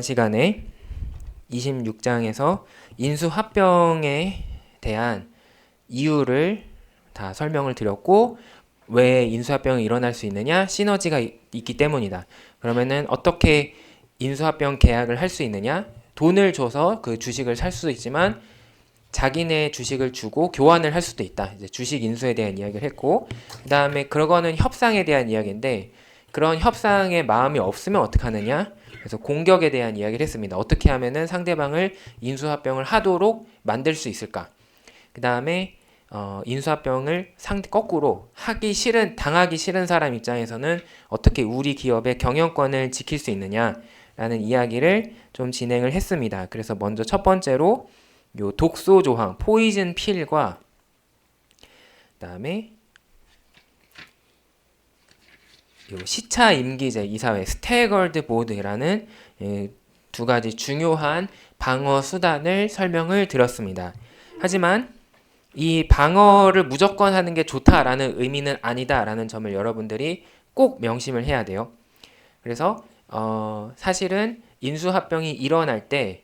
시간에 26장에서 인수합병에 대한 이유를 다 설명을 드렸고, 왜 인수합병이 일어날 수 있느냐? 시너지가 있기 때문이다. 그러면은 어떻게 인수합병 계약을 할 수 있느냐? 돈을 줘서 그 주식을 살 수도 있지만 자기네 주식을 주고 교환을 할 수도 있다. 이제 주식 인수에 대한 이야기를 했고, 그 다음에 그거는 협상에 대한 이야기인데, 그런 협상에 마음이 없으면 어떻게 하느냐? 그래서 공격에 대한 이야기를 했습니다. 어떻게 하면은 상대방을 인수합병을 하도록 만들 수 있을까? 그 다음에 인수합병을 거꾸로 당하기 싫은 사람 입장에서는 어떻게 우리 기업의 경영권을 지킬 수 있느냐라는 이야기를 좀 진행을 했습니다. 그래서 먼저 첫 번째로 요 독소 조항, 포이즌 필과 그다음에 요 시차 임기제 이사회 스태거드 보드라는 두 가지 중요한 방어 수단을 설명을 드렸습니다. 하지만 이 방어를 무조건 하는 게 좋다라는 의미는 아니다라는 점을 여러분들이 꼭 명심을 해야 돼요. 그래서 사실은 인수합병이 일어날 때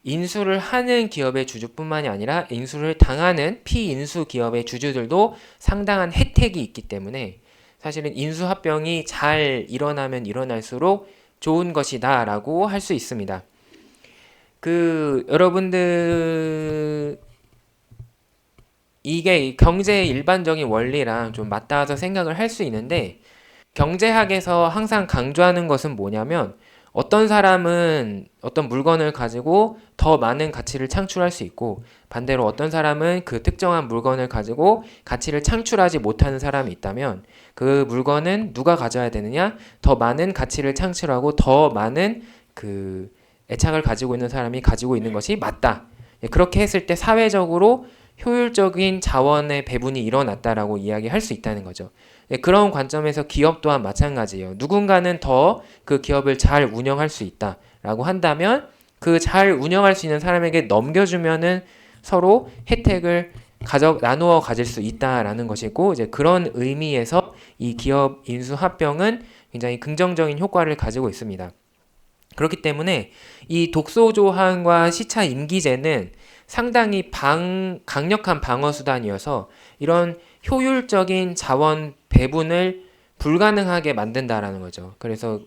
인수를 하는 기업의 주주뿐만이 아니라 인수를 당하는 피인수 기업의 주주들도 상당한 혜택이 있기 때문에 사실은 인수합병이 잘 일어나면 일어날수록 좋은 것이다 라고 할 수 있습니다. 여러분들 이게 경제의 일반적인 원리랑 좀 맞닿아서 생각을 할 수 있는데, 경제학에서 항상 강조하는 것은 뭐냐면 어떤 사람은 어떤 물건을 가지고 더 많은 가치를 창출할 수 있고, 반대로 어떤 사람은 그 특정한 물건을 가지고 가치를 창출하지 못하는 사람이 있다면 그 물건은 누가 가져야 되느냐? 더 많은 가치를 창출하고 더 많은 그 애착을 가지고 있는 사람이 가지고 있는 것이 맞다. 그렇게 했을 때 사회적으로 효율적인 자원의 배분이 일어났다라고 이야기할 수 있다는 거죠. 그런 관점에서 기업 또한 마찬가지예요. 누군가는 더 그 기업을 잘 운영할 수 있다라고 한다면 그 잘 운영할 수 있는 사람에게 넘겨주면은 서로 혜택을 나누어 가질 수 있다라는 것이고, 이제 그런 의미에서 이 기업 인수 합병은 굉장히 긍정적인 효과를 가지고 있습니다. 그렇기 때문에 이 독소 조항과 시차 임기제는 상당히 강력한 방어 수단이어서 이런 효율적인 자원 배분을 불가능하게 만든다라는 거죠. 그래서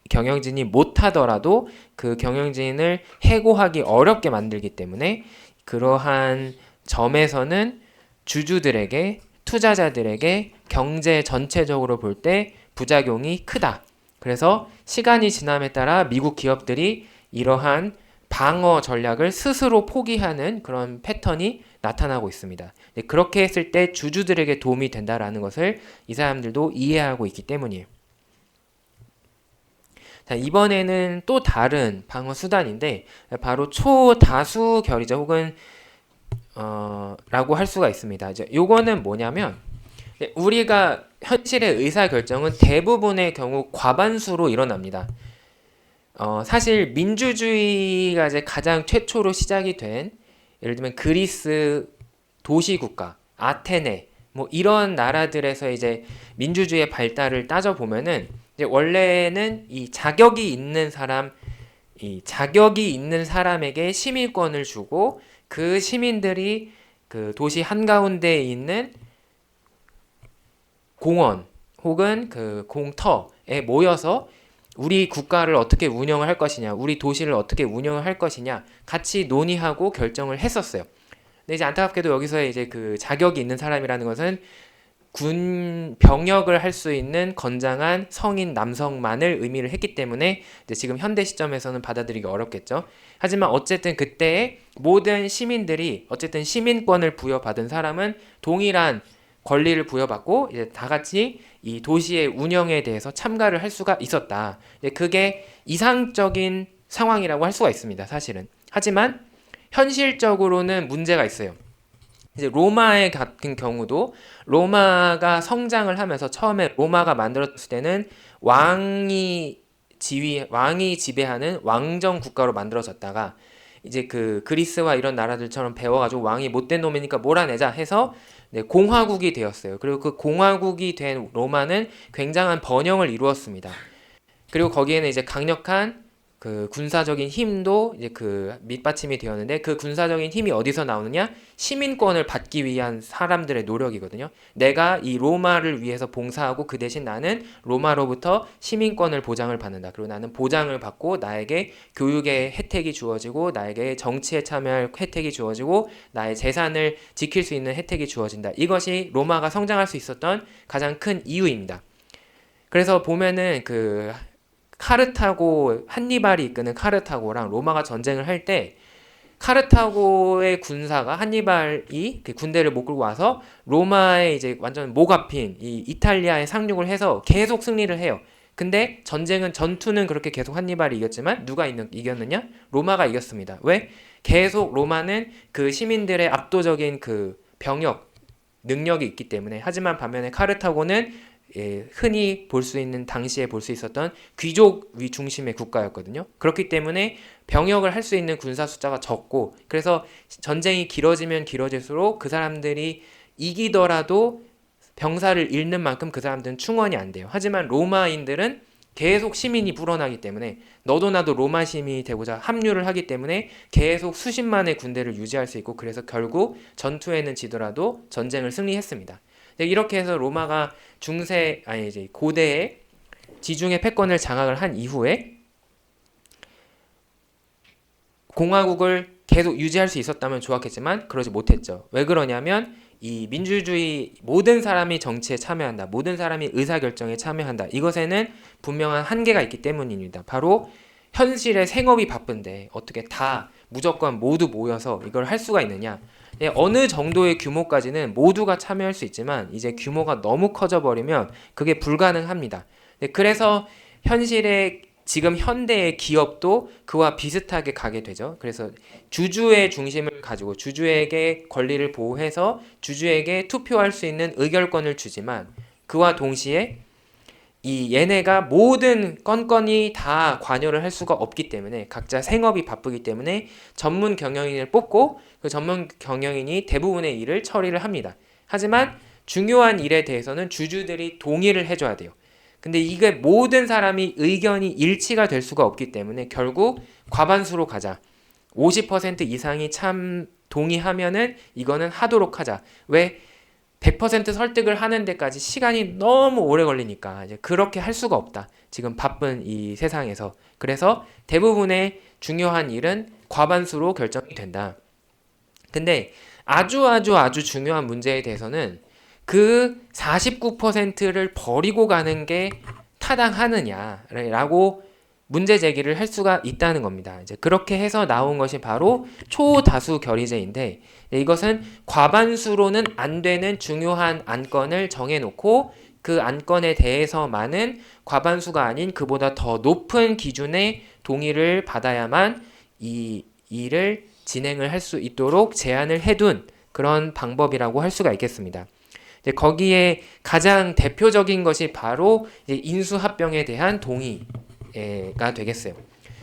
경영진이 못하더라도 그 경영진을 해고하기 어렵게 만들기 때문에 그러한 점에서는 주주들에게, 투자자들에게 경제 전체적으로 볼 때 부작용이 크다. 그래서 시간이 지남에 따라 미국 기업들이 이러한 방어 전략을 스스로 포기하는 그런 패턴이 나타나고 있습니다. 그렇게 했을 때 주주들에게 도움이 된다라는 것을 이 사람들도 이해하고 있기 때문이에요. 자, 이번에는 또 다른 방어 수단인데 바로 초다수 결의제 혹은 라고 할 수가 있습니다. 이제 요거는 뭐냐면 우리가 현실의 의사결정은 대부분의 경우 과반수로 일어납니다. 사실 민주주의가 이제 가장 최초로 시작이 된, 예를 들면 그리스 도시국가, 아테네, 뭐 이런 나라들에서 이제 민주주의의 발달을 따져보면은 이제 원래는 이 자격이 있는 사람에게 시민권을 주고 그 시민들이 그 도시 한가운데에 있는 공원 혹은 그 공터에 모여서 우리 국가를 어떻게 운영을 할 것이냐, 우리 도시를 어떻게 운영을 할 것이냐 같이 논의하고 결정을 했었어요. 근데 이제 안타깝게도 여기서 이제 그 자격이 있는 사람이라는 것은 병역을 할 수 있는 건장한 성인 남성만을 의미를 했기 때문에 이제 지금 현대 시점에서는 받아들이기 어렵겠죠. 하지만 어쨌든 그때 모든 시민들이 어쨌든 시민권을 부여받은 사람은 동일한 권리를 부여받고 이제 다 같이 이 도시의 운영에 대해서 참가를 할 수가 있었다. 그게 이상적인 상황이라고 할 수가 있습니다. 사실은. 하지만 현실적으로는 문제가 있어요. 이제 로마의 같은 경우도 로마가 성장을 하면서 처음에 로마가 만들어졌을 때는 왕이 지배하는 왕정 국가로 만들어졌다가 이제 그 그리스와 이런 나라들처럼 배워가지고 왕이 못된 놈이니까 몰아내자 해서 공화국이 되었어요. 그리고 그 공화국이 된 로마는 굉장한 번영을 이루었습니다. 그리고 거기에는 이제 강력한 그 군사적인 힘도 이제 그 밑받침이 되었는데 그 군사적인 힘이 어디서 나오느냐? 시민권을 받기 위한 사람들의 노력이거든요. 내가 이 로마를 위해서 봉사하고 그 대신 나는 로마로부터 시민권을 보장을 받는다. 그리고 나는 보장을 받고 나에게 교육의 혜택이 주어지고 나에게 정치에 참여할 혜택이 주어지고 나의 재산을 지킬 수 있는 혜택이 주어진다. 이것이 로마가 성장할 수 있었던 가장 큰 이유입니다. 그래서 보면은 그 카르타고 한니발이 이끄는 카르타고랑 로마가 전쟁을 할 때 카르타고의 군사가 한니발이 그 군대를 못 끌고 와서 로마에 이제 완전 목 앞인 이 이탈리아에 상륙을 해서 계속 승리를 해요. 근데 전투는 그렇게 계속 한니발이 이겼지만 누가 이겼느냐? 로마가 이겼습니다. 왜? 계속 로마는 그 시민들의 압도적인 그 병력 능력이 있기 때문에. 하지만 반면에 카르타고는 흔히 볼 수 있는 당시에 볼 수 있었던 귀족 위 중심의 국가였거든요. 그렇기 때문에 병역을 할 수 있는 군사 숫자가 적고 그래서 전쟁이 길어지면 길어질수록 그 사람들이 이기더라도 병사를 잃는 만큼 그 사람들은 충원이 안 돼요. 하지만 로마인들은 계속 시민이 불어나기 때문에 너도 나도 로마 시민이 되고자 합류를 하기 때문에 계속 수십만의 군대를 유지할 수 있고 그래서 결국 전투에는 지더라도 전쟁을 승리했습니다. 이렇게 해서 로마가 이제 고대의 지중해 패권을 장악을 한 이후에 공화국을 계속 유지할 수 있었다면 좋았겠지만 그러지 못했죠. 왜 그러냐면 이 민주주의 모든 사람이 정치에 참여한다. 모든 사람이 의사결정에 참여한다. 이것에는 분명한 한계가 있기 때문입니다. 바로 현실의 생업이 바쁜데 어떻게 다 무조건 모두 모여서 이걸 할 수가 있느냐. 어느 정도의 규모까지는 모두가 참여할 수 있지만 이제 규모가 너무 커져버리면 그게 불가능합니다. 그래서 지금 현대의 기업도 그와 비슷하게 가게 되죠. 그래서 주주의 중심을 가지고 주주에게 권리를 보호해서 주주에게 투표할 수 있는 의결권을 주지만 그와 동시에 이 얘네가 모든 건건이 다 관여를 할 수가 없기 때문에 각자 생업이 바쁘기 때문에 전문 경영인을 뽑고 그 전문 경영인이 대부분의 일을 처리를 합니다. 하지만 중요한 일에 대해서는 주주들이 동의를 해줘야 돼요. 근데 이게 모든 사람이 의견이 일치가 될 수가 없기 때문에 결국 과반수로 가자. 50% 이상이 참 동의하면은 이거는 하도록 하자. 왜? 100% 설득을 하는 데까지 시간이 너무 오래 걸리니까 이제 그렇게 할 수가 없다. 지금 바쁜 이 세상에서. 그래서 대부분의 중요한 일은 과반수로 결정이 된다. 근데 아주 중요한 문제에 대해서는 그 49%를 버리고 가는 게 타당하느냐라고 문제 제기를 할 수가 있다는 겁니다. 이제 그렇게 해서 나온 것이 바로 초다수 결의제인데 이것은 과반수로는 안 되는 중요한 안건을 정해놓고 그 안건에 대해서만은 과반수가 아닌 그보다 더 높은 기준의 동의를 받아야만 이 일을 진행을 할 수 있도록 제한을 해둔 그런 방법이라고 할 수가 있겠습니다. 거기에 가장 대표적인 것이 바로 인수합병에 대한 동의가 되겠어요.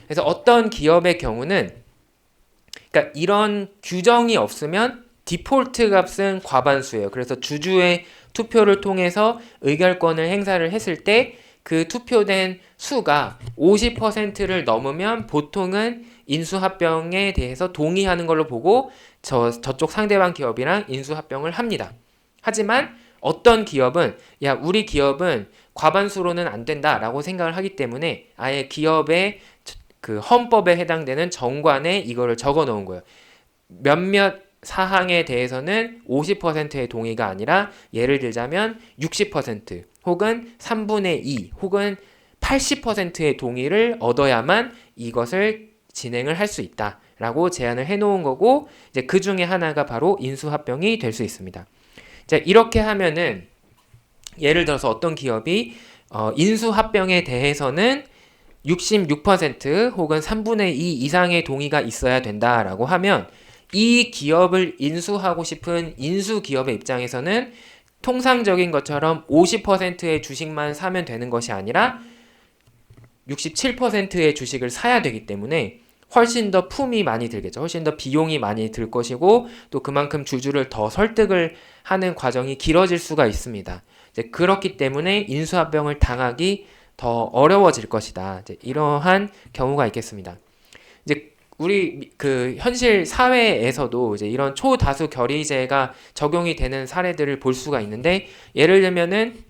그래서 어떤 기업의 경우는 그러니까 이런 규정이 없으면 디폴트 값은 과반수예요. 그래서 주주의 투표를 통해서 의결권을 행사를 했을 때 그 투표된 수가 50%를 넘으면 보통은 인수합병에 대해서 동의하는 걸로 보고 저쪽 상대방 기업이랑 인수합병을 합니다. 하지만 어떤 기업은 우리 기업은 과반수로는 안 된다라고 생각을 하기 때문에 아예 기업의 그 헌법에 해당되는 정관에 이거를 적어 놓은 거예요. 몇몇 사항에 대해서는 50%의 동의가 아니라 예를 들자면 60% 혹은 3분의 2 혹은 80%의 동의를 얻어야만 이것을 진행을 할 수 있다라고 제안을 해놓은 거고 이제 그 중에 하나가 바로 인수합병이 될 수 있습니다. 자, 이렇게 하면은 예를 들어서 어떤 기업이 인수합병에 대해서는 66% 혹은 3분의 2 이상의 동의가 있어야 된다라고 하면 이 기업을 인수하고 싶은 인수기업의 입장에서는 통상적인 것처럼 50%의 주식만 사면 되는 것이 아니라 67%의 주식을 사야 되기 때문에 훨씬 더 품이 많이 들겠죠. 훨씬 더 비용이 많이 들 것이고 또 그만큼 주주를 더 설득을 하는 과정이 길어질 수가 있습니다. 이제 그렇기 때문에 인수합병을 당하기 더 어려워질 것이다. 이제 이러한 경우가 있겠습니다. 이제 우리 그 현실 사회에서도 이제 이런 초다수 결의제가 적용이 되는 사례들을 볼 수가 있는데, 예를 들면은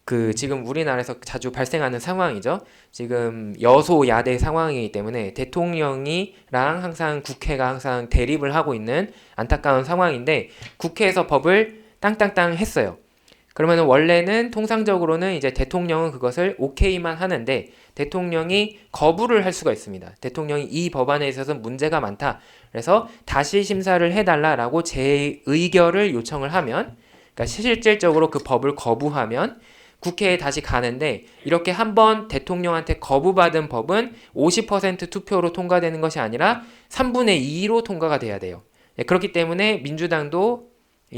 그 지금 우리나라에서 자주 발생하는 상황이죠. 지금 여소야대 상황이기 때문에 대통령이랑 항상 국회가 항상 대립을 하고 있는 안타까운 상황인데, 국회에서 법을 땅땅땅 했어요. 그러면 원래는 통상적으로는 이제 대통령은 그것을 오케이만 하는데, 대통령이 거부를 할 수가 있습니다. 대통령이 이 법안에 있어서 문제가 많다, 그래서 다시 심사를 해달라라고 재의결을 요청을 하면, 그러니까 실질적으로 그 법을 거부하면 국회에 다시 가는데, 이렇게 한번 대통령한테 거부받은 법은 50% 투표로 통과되는 것이 아니라 3분의 2로 통과가 돼야 돼요. 그렇기 때문에 민주당도,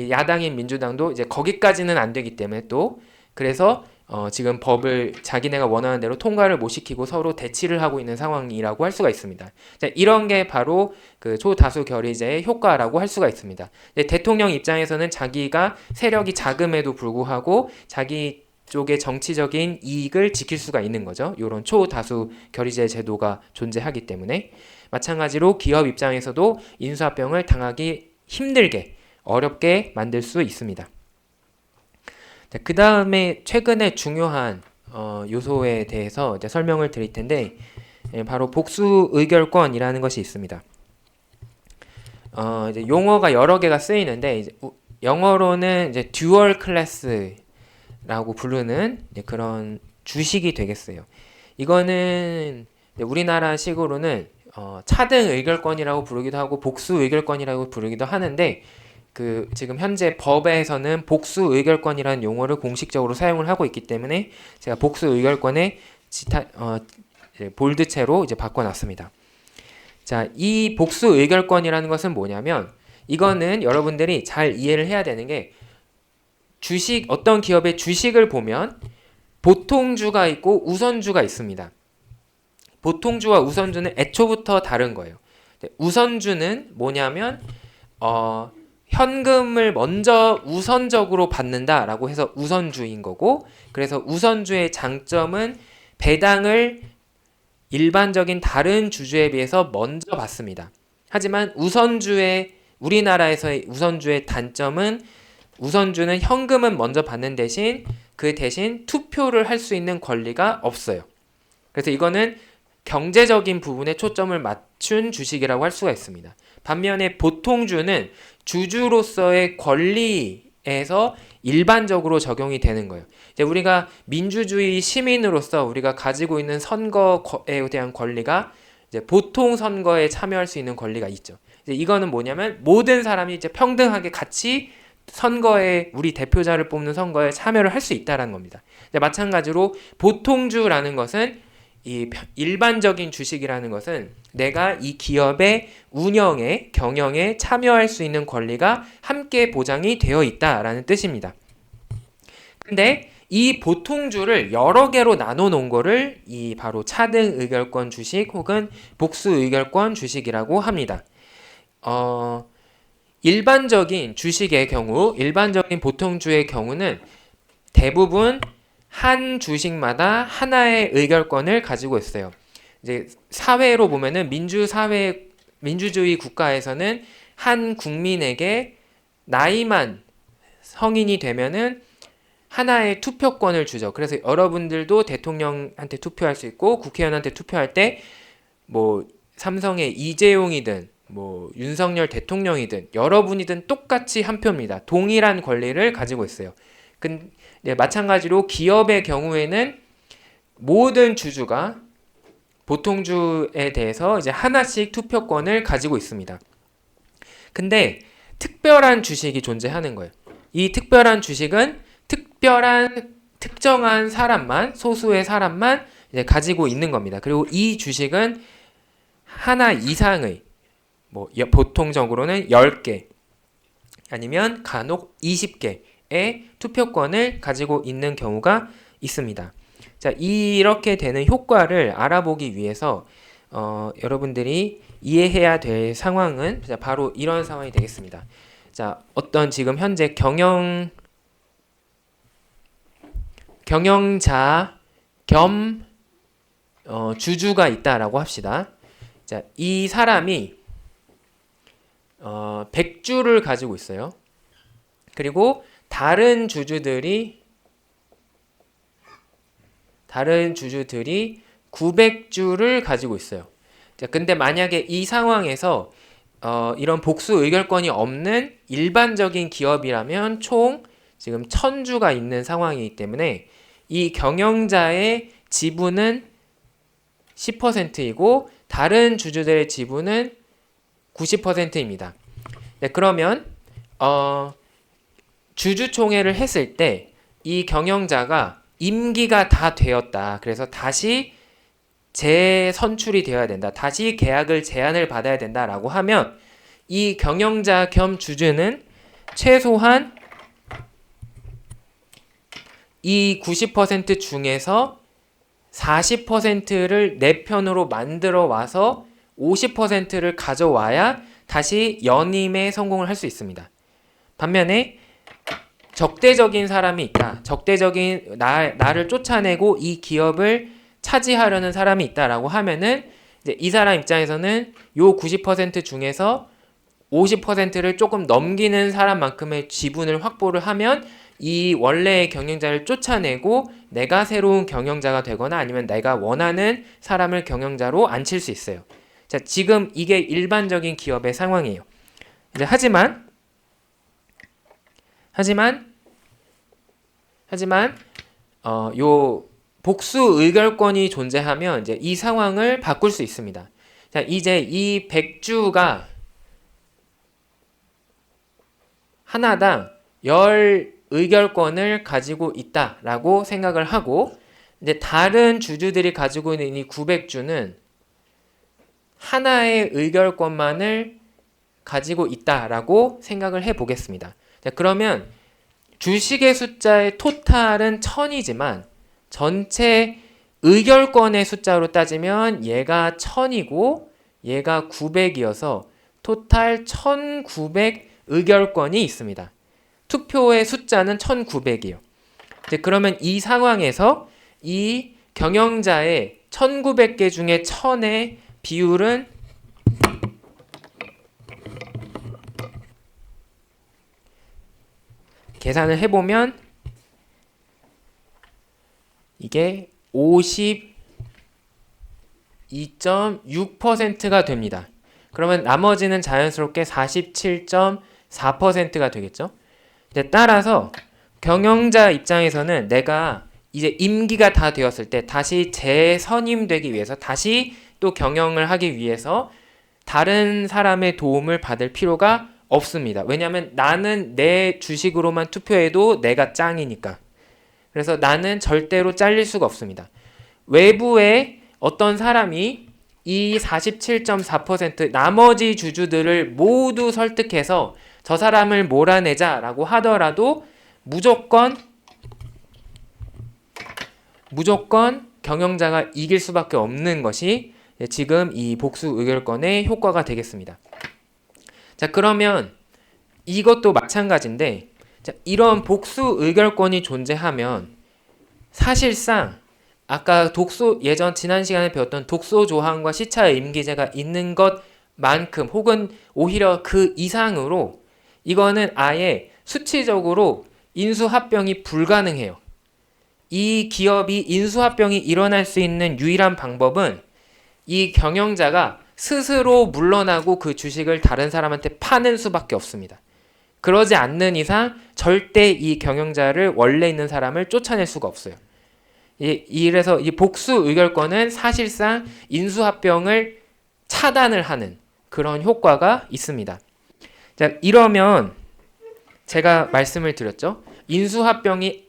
야당인 민주당도 이제 거기까지는 안 되기 때문에, 또 그래서 지금 법을 자기네가 원하는 대로 통과를 못 시키고 서로 대치를 하고 있는 상황이라고 할 수가 있습니다. 자, 이런 게 바로 그 초다수 결의제의 효과라고 할 수가 있습니다. 대통령 입장에서는 자기가 세력이 작음에도 불구하고 자기 쪽의 정치적인 이익을 지킬 수가 있는 거죠. 이런 초다수 결의제 제도가 존재하기 때문에. 마찬가지로 기업 입장에서도 인수합병을 당하기 힘들게, 어렵게 만들 수 있습니다. 그 다음에 최근에 중요한 요소에 대해서 이제 설명을 드릴 텐데, 바로 복수 의결권이라는 것이 있습니다. 이제 용어가 여러 개가 쓰이는데, 이제 영어로는 이제 듀얼 클래스라고 부르는 그런 주식이 되겠어요. 이거는 우리나라식으로는 차등 의결권이라고 부르기도 하고 복수 의결권이라고 부르기도 하는데, 그 지금 현재 법에서는 복수 의결권이라는 용어를 공식적으로 사용을 하고 있기 때문에 제가 복수 의결권의 볼드체로 이제 바꿔놨습니다. 자, 이 복수 의결권이라는 것은 뭐냐면, 이거는 여러분들이 잘 이해를 해야 되는 게, 어떤 기업의 주식을 보면 보통주가 있고 우선주가 있습니다. 보통주와 우선주는 애초부터 다른 거예요. 우선주는 뭐냐면 현금을 먼저 우선적으로 받는다라고 해서 우선주인 거고, 그래서 우선주의 장점은 배당을 일반적인 다른 주주에 비해서 먼저 받습니다. 하지만 우리나라에서의 우선주의 단점은, 우선주는 현금은 먼저 받는 대신 그 대신 투표를 할 수 있는 권리가 없어요. 그래서 이거는 경제적인 부분에 초점을 맞춘 주식이라고 할 수가 있습니다. 반면에 보통주는 주주로서의 권리에서 일반적으로 적용이 되는 거예요. 이제 우리가 민주주의 시민으로서 우리가 가지고 있는 선거에 대한 권리가, 이제 보통 선거에 참여할 수 있는 권리가 있죠. 이제 이거는 뭐냐면 모든 사람이 이제 평등하게 같이 선거에, 우리 대표자를 뽑는 선거에 참여를 할 수 있다는 겁니다. 이제 마찬가지로 보통주라는 것은, 이 일반적인 주식이라는 것은 내가 이 기업의 운영에, 경영에 참여할 수 있는 권리가 함께 보장이 되어 있다라는 뜻입니다. 근데 이 보통주를 여러 개로 나눠 놓은 거를 이 바로 차등 의결권 주식 혹은 복수 의결권 주식이라고 합니다. 일반적인 주식의 경우, 일반적인 보통주의 경우는 대부분 한 주식마다 하나의 의결권을 가지고 있어요. 이제 사회로 보면은 민주주의 국가에서는 한 국민에게 나이만 성인이 되면은 하나의 투표권을 주죠. 그래서 여러분들도 대통령한테 투표할 수 있고, 국회의원한테 투표할 때 뭐 삼성의 이재용이든 뭐 윤석열 대통령이든 여러분이든 똑같이 한 표입니다. 동일한 권리를 가지고 있어요. 근데 마찬가지로 기업의 경우에는 모든 주주가 보통주에 대해서 이제 하나씩 투표권을 가지고 있습니다. 근데 특별한 주식이 존재하는 거예요. 이 특별한 주식은 특정한 사람만, 소수의 사람만 이제 가지고 있는 겁니다. 그리고 이 주식은 하나 이상의, 뭐 보통적으로는 10개 아니면 간혹 20개의 투표권을 가지고 있는 경우가 있습니다. 자, 이렇게 되는 효과를 알아보기 위해서 여러분들이 이해해야 될 상황은 바로 이런 상황이 되겠습니다. 자, 어떤 지금 현재 경영자 겸 주주가 있다라고 합시다. 자, 이 사람이 100주를 가지고 있어요. 그리고 다른 주주들이 900주를 가지고 있어요. 자, 근데 만약에 이 상황에서 이런 복수 의결권이 없는 일반적인 기업이라면 총 지금 1000주가 있는 상황이기 때문에 이 경영자의 지분은 10%이고 다른 주주들의 지분은 90%입니다. 네, 그러면 주주총회를 했을 때 이 경영자가 임기가 다 되었다. 그래서 다시 재선출이 되어야 된다. 다시 계약을 제안을 받아야 된다라고 하면 이 경영자 겸 주주는 최소한 이 90% 중에서 40%를 내 편으로 만들어 와서 50%를 가져와야 다시 연임에 성공을 할 수 있습니다. 반면에 적대적인 사람이 있다. 적대적인 나를 쫓아내고 이 기업을 차지하려는 사람이 있다라고 하면은 이제 이 사람 입장에서는 요 90% 중에서 50%를 조금 넘기는 사람만큼의 지분을 확보를 하면 이 원래의 경영자를 쫓아내고 내가 새로운 경영자가 되거나 아니면 내가 원하는 사람을 경영자로 앉힐 수 있어요. 자, 지금 이게 일반적인 기업의 상황이에요. 이제 하지만 요 복수 의결권이 존재하면 이제 이 상황을 바꿀 수 있습니다. 자, 이제 이 100주가 하나당 10 의결권을 가지고 있다라고 생각을 하고 이제 다른 주주들이 가지고 있는 이 900주는 하나의 의결권만을 가지고 있다라고 생각을 해 보겠습니다. 자, 그러면 주식의 숫자의 토탈은 1000이지만 전체 의결권의 숫자로 따지면 얘가 1000이고 얘가 900이어서 토탈 1900 의결권이 있습니다. 투표의 숫자는 1900이에요. 이제 그러면 이 상황에서 이 경영자의 1900개 중에 1000의 비율은 계산을 해보면 이게 52.6%가 됩니다. 그러면 나머지는 자연스럽게 47.4%가 되겠죠. 따라서 경영자 입장에서는 내가 이제 임기가 다 되었을 때 다시 재선임되기 위해서 다시 또 경영을 하기 위해서 다른 사람의 도움을 받을 필요가 없습니다. 왜냐하면 나는 내 주식으로만 투표해도 내가 짱이니까. 그래서 나는 절대로 잘릴 수가 없습니다. 외부에 어떤 사람이 이 47.4% 나머지 주주들을 모두 설득해서 저 사람을 몰아내자라고 하더라도 무조건 경영자가 이길 수밖에 없는 것이 지금 이 복수 의결권의 효과가 되겠습니다. 자, 그러면 이것도 마찬가지인데, 자, 이런 복수 의결권이 존재하면 사실상 아까 지난 시간에 배웠던 독소 조항과 시차 임기제가 있는 것만큼 혹은 오히려 그 이상으로 이거는 아예 수치적으로 인수합병이 불가능해요. 이 기업이 인수합병이 일어날 수 있는 유일한 방법은 이 경영자가 스스로 물러나고 그 주식을 다른 사람한테 파는 수밖에 없습니다. 그러지 않는 이상 절대 이 경영자를 원래 있는 사람을 쫓아낼 수가 없어요. 이래서 이 복수 의결권은 사실상 인수합병을 차단을 하는 그런 효과가 있습니다. 자, 이러면 제가 말씀을 드렸죠. 인수합병을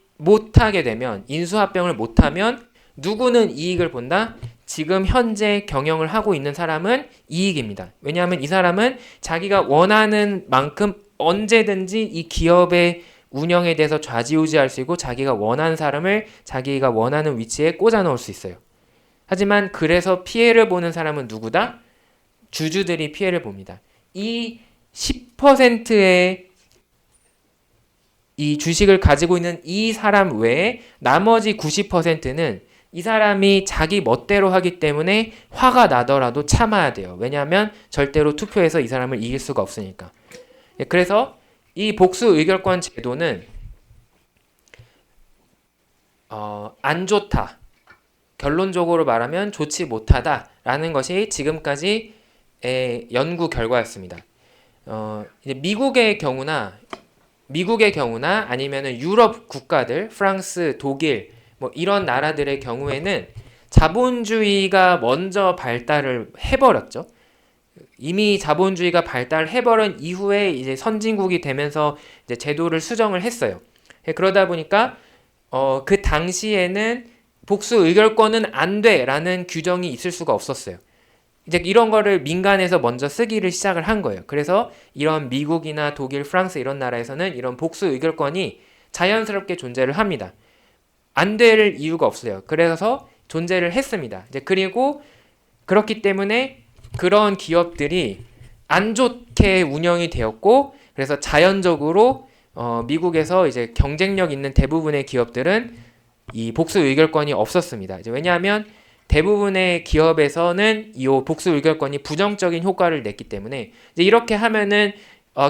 못하면 누구는 이익을 본다? 지금 현재 경영을 하고 있는 사람은 이익입니다. 왜냐하면 이 사람은 자기가 원하는 만큼 언제든지 이 기업의 운영에 대해서 좌지우지할 수 있고 자기가 원하는 사람을 자기가 원하는 위치에 꽂아 넣을 수 있어요. 하지만 그래서 피해를 보는 사람은 누구다? 주주들이 피해를 봅니다. 이 10%의 이 주식을 가지고 있는 이 사람 외에 나머지 90%는 이 사람이 자기 멋대로 하기 때문에 화가 나더라도 참아야 돼요. 왜냐하면 절대로 투표에서 이 사람을 이길 수가 없으니까. 그래서 이 복수 의결권 제도는 안 좋다. 결론적으로 말하면 좋지 못하다라는 것이 지금까지의 연구 결과였습니다. 이제 미국의 경우나 아니면은 유럽 국가들, 프랑스, 독일 뭐 이런 나라들의 경우에는 자본주의가 먼저 발달을 해버렸죠. 이미 자본주의가 발달해버린 이후에 이제 선진국이 되면서 이제 제도를 수정을 했어요. 그러다 보니까 그 당시에는 복수 의결권은 안 돼라는 규정이 있을 수가 없었어요. 이제 이런 거를 민간에서 먼저 쓰기를 시작을 한 거예요. 그래서 이런 미국이나 독일, 프랑스 이런 나라에서는 이런 복수 의결권이 자연스럽게 존재를 합니다. 안 될 이유가 없어요. 그래서 존재를 했습니다. 이제 그리고 그렇기 때문에 그런 기업들이 안 좋게 운영이 되었고, 그래서 자연적으로 미국에서 이제 경쟁력 있는 대부분의 기업들은 이 복수 의결권이 없었습니다. 이제 왜냐하면 대부분의 기업에서는 이 복수 의결권이 부정적인 효과를 냈기 때문에 이제 이렇게 하면은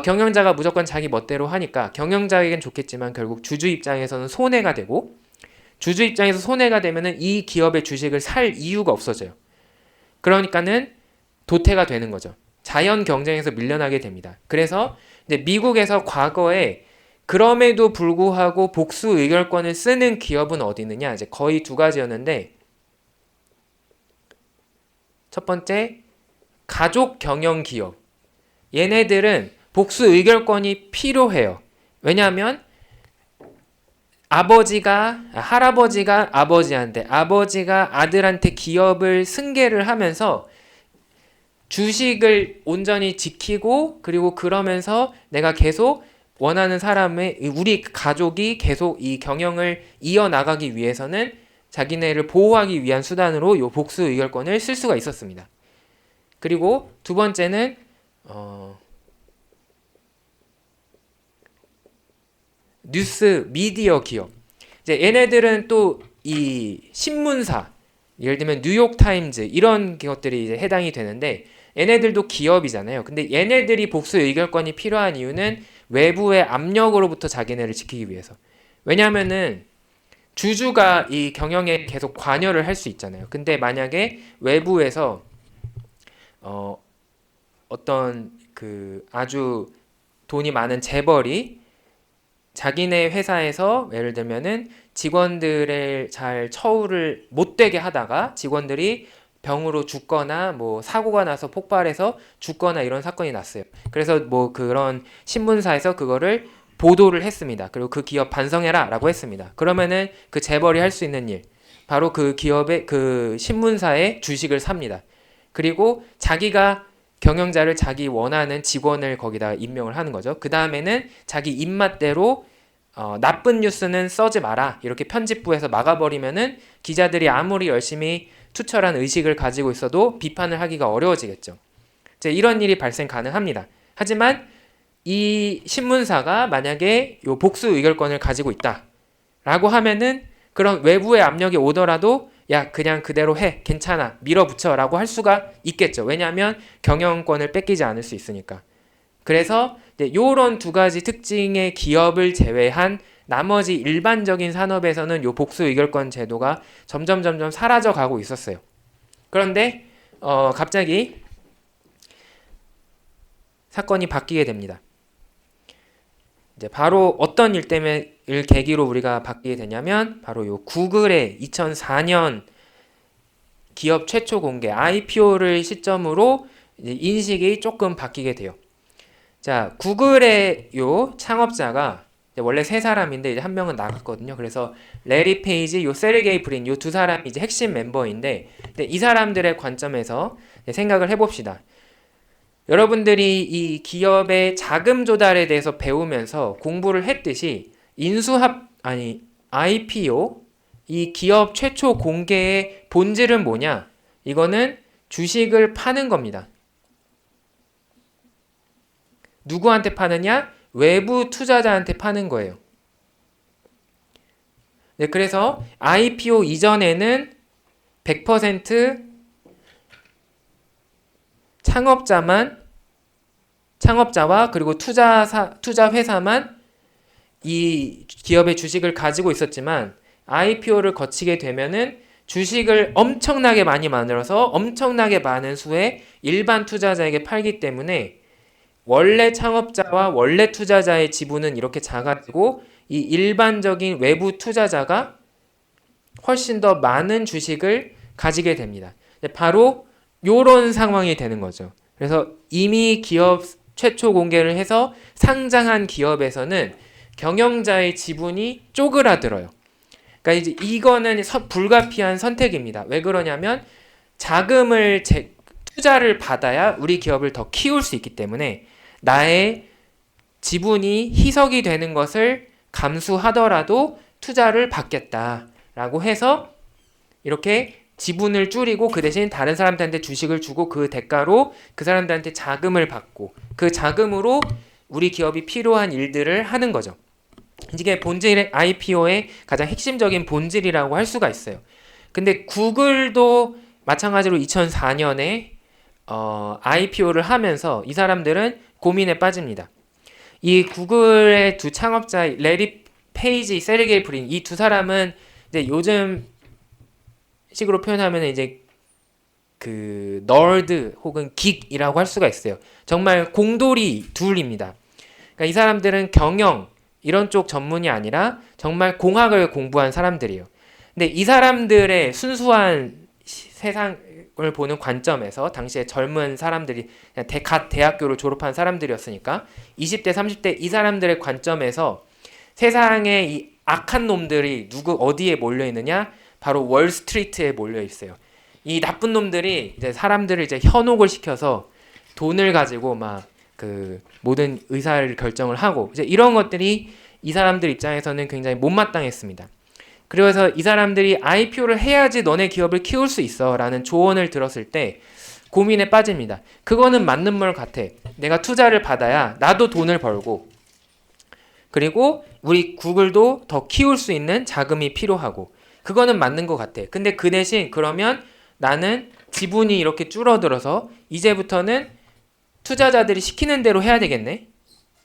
경영자가 무조건 자기 멋대로 하니까 경영자에겐 좋겠지만 결국 주주 입장에서는 손해가 되고, 주주 입장에서 손해가 되면은 이 기업의 주식을 살 이유가 없어져요. 그러니까는 도태가 되는 거죠. 자연 경쟁에서 밀려나게 됩니다. 그래서 이제 미국에서 과거에 그럼에도 불구하고 복수 의결권을 쓰는 기업은 어디 있느냐? 이제 거의 두 가지였는데, 첫 번째, 가족 경영 기업. 얘네들은 복수 의결권이 필요해요. 왜냐하면 할아버지가 아버지한테, 아버지가 아들한테 기업을 승계를 하면서 주식을 온전히 지키고, 그리고 그러면서 내가 계속 원하는 우리 가족이 계속 이 경영을 이어나가기 위해서는 자기네를 보호하기 위한 수단으로 이 복수 의결권을 쓸 수가 있었습니다. 그리고 두 번째는 뉴스 미디어 기업. 이제 얘네들은 또 이 신문사, 예를 들면 뉴욕타임즈 이런 것들이 이제 해당이 되는데, 얘네들도 기업이잖아요. 근데 얘네들이 복수 의결권이 필요한 이유는 외부의 압력으로부터 자기네를 지키기 위해서. 왜냐하면은 주주가 이 경영에 계속 관여를 할 수 있잖아요. 근데 만약에 외부에서 어떤 그 아주 돈이 많은 재벌이 자기네 회사에서 예를 들면은 직원들을 잘 처우를 못 되게 하다가 직원들이 병으로 죽거나 뭐 사고가 나서 폭발해서 죽거나 이런 사건이 났어요. 그래서 뭐 그런 신문사에서 그거를 보도를 했습니다. 그리고 그 기업 반성해라 라고 했습니다. 그러면은 그 재벌이 할 수 있는 일, 바로 그 기업의 그 신문사의 주식을 삽니다. 그리고 자기가 경영자를 자기 원하는 직원을 거기다 임명을 하는 거죠. 그 다음에는 자기 입맛대로 나쁜 뉴스는 써지 마라 이렇게 편집부에서 막아버리면은 기자들이 아무리 열심히 투철한 의식을 가지고 있어도 비판을 하기가 어려워지겠죠. 이제 이런 일이 발생 가능합니다. 하지만 이 신문사가 만약에 요 복수 의결권을 가지고 있다 라고 하면은 그런 외부의 압력이 오더라도 야 그냥 그대로 해 괜찮아 밀어붙여 라고 할 수가 있겠죠. 왜냐하면 경영권을 뺏기지 않을 수 있으니까. 그래서 요런 두 가지 특징의 기업을 제외한 나머지 일반적인 산업에서는 요 복수 의결권 제도가 점점 사라져 가고 있었어요. 그런데 갑자기 사건이 바뀌게 됩니다. 이제 바로 어떤 일 때문에 계기로 우리가 바뀌게 되냐면 바로 요 구글의 2004년 기업 최초 공개 IPO를 시점으로 이제 인식이 조금 바뀌게 돼요. 자, 구글의 요 창업자가 원래 세 사람인데 이제 한 명은 나갔거든요. 그래서 레리 페이지, 요 세르게이 브린 요 두 사람이 이제 핵심 멤버인데, 근데 이 사람들의 관점에서 생각을 해봅시다. 여러분들이 이 기업의 자금 조달에 대해서 배우면서 공부를 했듯이 IPO 이 기업 최초 공개의 본질은 뭐냐? 이거는 주식을 파는 겁니다. 누구한테 파느냐? 외부 투자자한테 파는 거예요. 네, 그래서 IPO 이전에는 100% 창업자와 그리고 투자 회사만 이 기업의 주식을 가지고 있었지만 IPO를 거치게 되면은 주식을 엄청나게 많이 만들어서 엄청나게 많은 수의 일반 투자자에게 팔기 때문에 원래 창업자와 원래 투자자의 지분은 이렇게 작아지고 이 일반적인 외부 투자자가 훨씬 더 많은 주식을 가지게 됩니다. 바로 이런 상황이 되는 거죠. 그래서 이미 기업 최초 공개를 해서 상장한 기업에서는 경영자의 지분이 쪼그라들어요. 그러니까 이제 이거는 불가피한 선택입니다. 왜 그러냐면 투자를 받아야 우리 기업을 더 키울 수 있기 때문에 나의 지분이 희석이 되는 것을 감수하더라도 투자를 받겠다라고 해서 이렇게 지분을 줄이고 그 대신 다른 사람들한테 주식을 주고 그 대가로 그 사람들한테 자금을 받고 그 자금으로 우리 기업이 필요한 일들을 하는 거죠. 이게 본질의 IPO의 가장 핵심적인 본질이라고 할 수가 있어요. 근데 구글도 마찬가지로 2004년에 IPO를 하면서 이 사람들은 고민에 빠집니다. 이 구글의 두 창업자 레리 페이지, 세르게이 브린 이 두 사람은 이제 요즘 식으로 표현하면 이제 그 널드 혹은 긱이라고 할 수가 있어요. 정말 공돌이 둘입니다. 그러니까 이 사람들은 경영 이런 쪽 전문이 아니라 정말 공학을 공부한 사람들이에요. 근데 이 사람들의 순수한 세상을 보는 관점에서 당시에 젊은 사람들이 그냥 갓 대학교를 졸업한 사람들이었으니까 20대, 30대 이 사람들의 관점에서 세상에 이 악한 놈들이 어디에 몰려 있느냐? 바로 월스트리트에 몰려 있어요. 이 나쁜 놈들이 이제 사람들을 이제 현혹을 시켜서 돈을 가지고 막 그 모든 의사를 결정을 하고 이제 이런 것들이 이 사람들 입장에서는 굉장히 못마땅했습니다. 그래서 이 사람들이 IPO를 해야지 너네 기업을 키울 수 있어 라는 조언을 들었을 때 고민에 빠집니다. 그거는 맞는 말 같아. 내가 투자를 받아야 나도 돈을 벌고 그리고 우리 구글도 더 키울 수 있는 자금이 필요하고 그거는 맞는 것 같아. 근데 그 대신 그러면 나는 지분이 이렇게 줄어들어서 이제부터는 투자자들이 시키는 대로 해야 되겠네?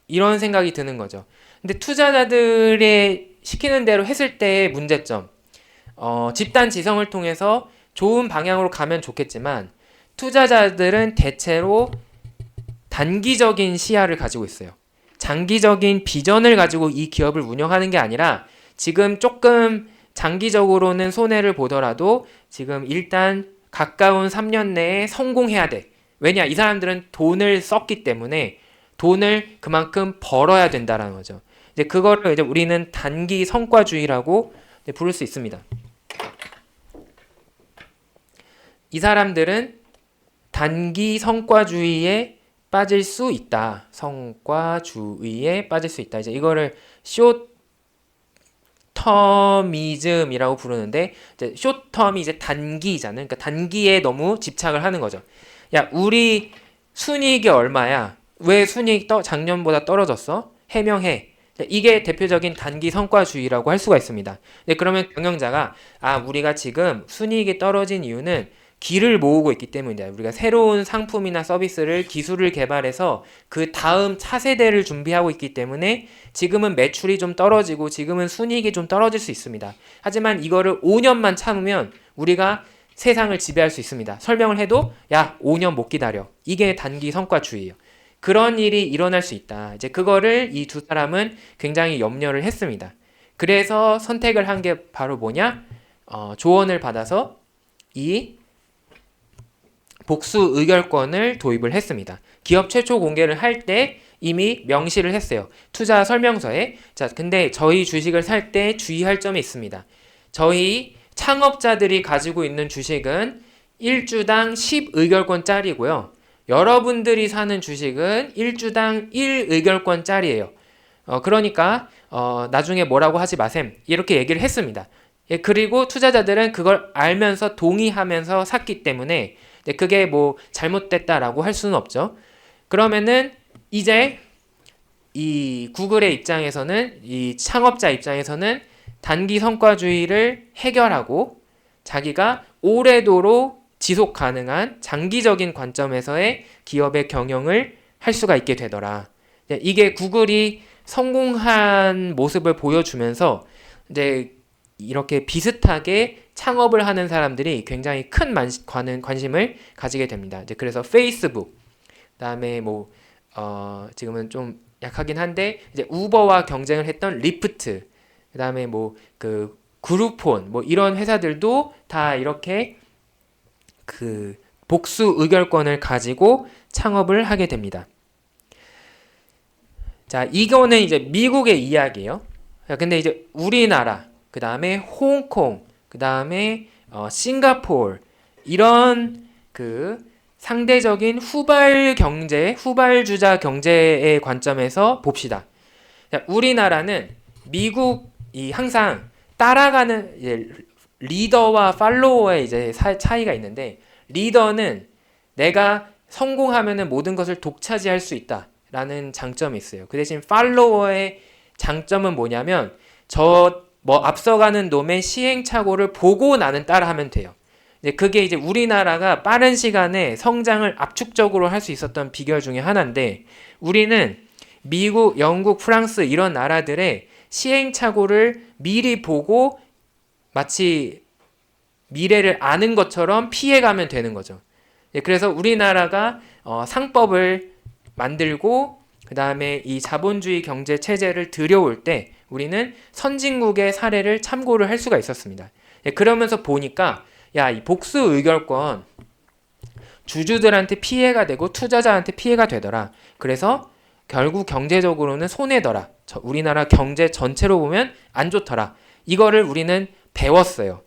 이런 생각이 드는 거죠. 근데 투자자들의 시키는 대로 했을 때의 문제점, 집단 지성을 통해서 좋은 방향으로 가면 좋겠지만 투자자들은 대체로 단기적인 시야를 가지고 있어요. 장기적인 비전을 가지고 이 기업을 운영하는 게 아니라 지금 조금 장기적으로는 손해를 보더라도 지금 일단 가까운 3년 내에 성공해야 돼. 왜냐? 이 사람들은 돈을 썼기 때문에 돈을 그만큼 벌어야 된다라는 거죠. 이제 그거를 이제 우리는 단기 성과주의라고 부를 수 있습니다. 이 사람들은 단기 성과주의에 빠질 수 있다. 성과주의에 빠질 수 있다. 이제 이거를 숏터미즘이라고 부르는데 이제 숏텀이 이제 단기잖아요. 그러니까 단기에 너무 집착을 하는 거죠. 야, 우리 순이익이 얼마야? 왜 순이익 작년보다 떨어졌어? 해명해. 이게 대표적인 단기 성과주의라고 할 수가 있습니다. 네, 그러면 경영자가 우리가 지금 순이익이 떨어진 이유는 기를 모으고 있기 때문이다. 우리가 새로운 상품이나 서비스를 기술을 개발해서 그 다음 차세대를 준비하고 있기 때문에 지금은 매출이 좀 떨어지고 지금은 순이익이 좀 떨어질 수 있습니다. 하지만 이거를 5년만 참으면 우리가 세상을 지배할 수 있습니다. 설명을 해도 5년 못 기다려. 이게 단기 성과주의예요. 그런 일이 일어날 수 있다. 이제 그거를 이 두 사람은 굉장히 염려를 했습니다. 그래서 선택을 한 게 바로 뭐냐? 조언을 받아서 이 복수 의결권을 도입을 했습니다. 기업 최초 공개를 할 때 이미 명시를 했어요. 투자 설명서에. 자, 근데 저희 주식을 살 때 주의할 점이 있습니다. 저희 창업자들이 가지고 있는 주식은 1주당 10의결권짜리고요. 여러분들이 사는 주식은 1주당 1의결권짜리예요. 그러니까 나중에 뭐라고 하지 마셈. 이렇게 얘기를 했습니다. 예, 그리고 투자자들은 그걸 알면서 동의하면서 샀기 때문에 그게 뭐 잘못됐다라고 할 수는 없죠. 그러면은 이제 이 구글의 입장에서는 이 창업자 입장에서는 단기 성과주의를 해결하고 자기가 오래도록 지속 가능한 장기적인 관점에서의 기업의 경영을 할 수가 있게 되더라. 이게 구글이 성공한 모습을 보여주면서 이제 이렇게 비슷하게 창업을 하는 사람들이 굉장히 큰 관심을 가지게 됩니다. 이제 그래서 페이스북, 그다음에 지금은 좀 약하긴 한데 이제 우버와 경쟁을 했던 리프트, 그다음에 그 그루폰 이런 회사들도 다 이렇게 그 복수 의결권을 가지고 창업을 하게 됩니다. 자, 이거는 이제 미국의 이야기예요. 근데 이제 우리나라, 그 다음에 홍콩, 그 다음에 싱가포르 이런 그 상대적인 후발주자 경제의 관점에서 봅시다. 자, 우리나라는 미국이 항상 따라가는 리더와 팔로워의 이제 차이가 있는데, 리더는 내가 성공하면은 모든 것을 독차지할 수 있다라는 장점이 있어요. 그 대신 팔로워의 장점은 뭐냐면 앞서가는 놈의 시행착오를 보고 나는 따라하면 돼요. 그게 이제 우리나라가 빠른 시간에 성장을 압축적으로 할 수 있었던 비결 중에 하나인데, 우리는 미국, 영국, 프랑스 이런 나라들의 시행착오를 미리 보고 마치 미래를 아는 것처럼 피해가면 되는 거죠. 그래서 우리나라가 상법을 만들고 그 다음에 이 자본주의 경제 체제를 들여올 때 우리는 선진국의 사례를 참고를 할 수가 있었습니다. 그러면서 보니까 이 복수 의결권 주주들한테 피해가 되고 투자자한테 피해가 되더라. 그래서 결국 경제적으로는 손해더라. 우리나라 경제 전체로 보면 안 좋더라. 이거를 우리는 배웠어요.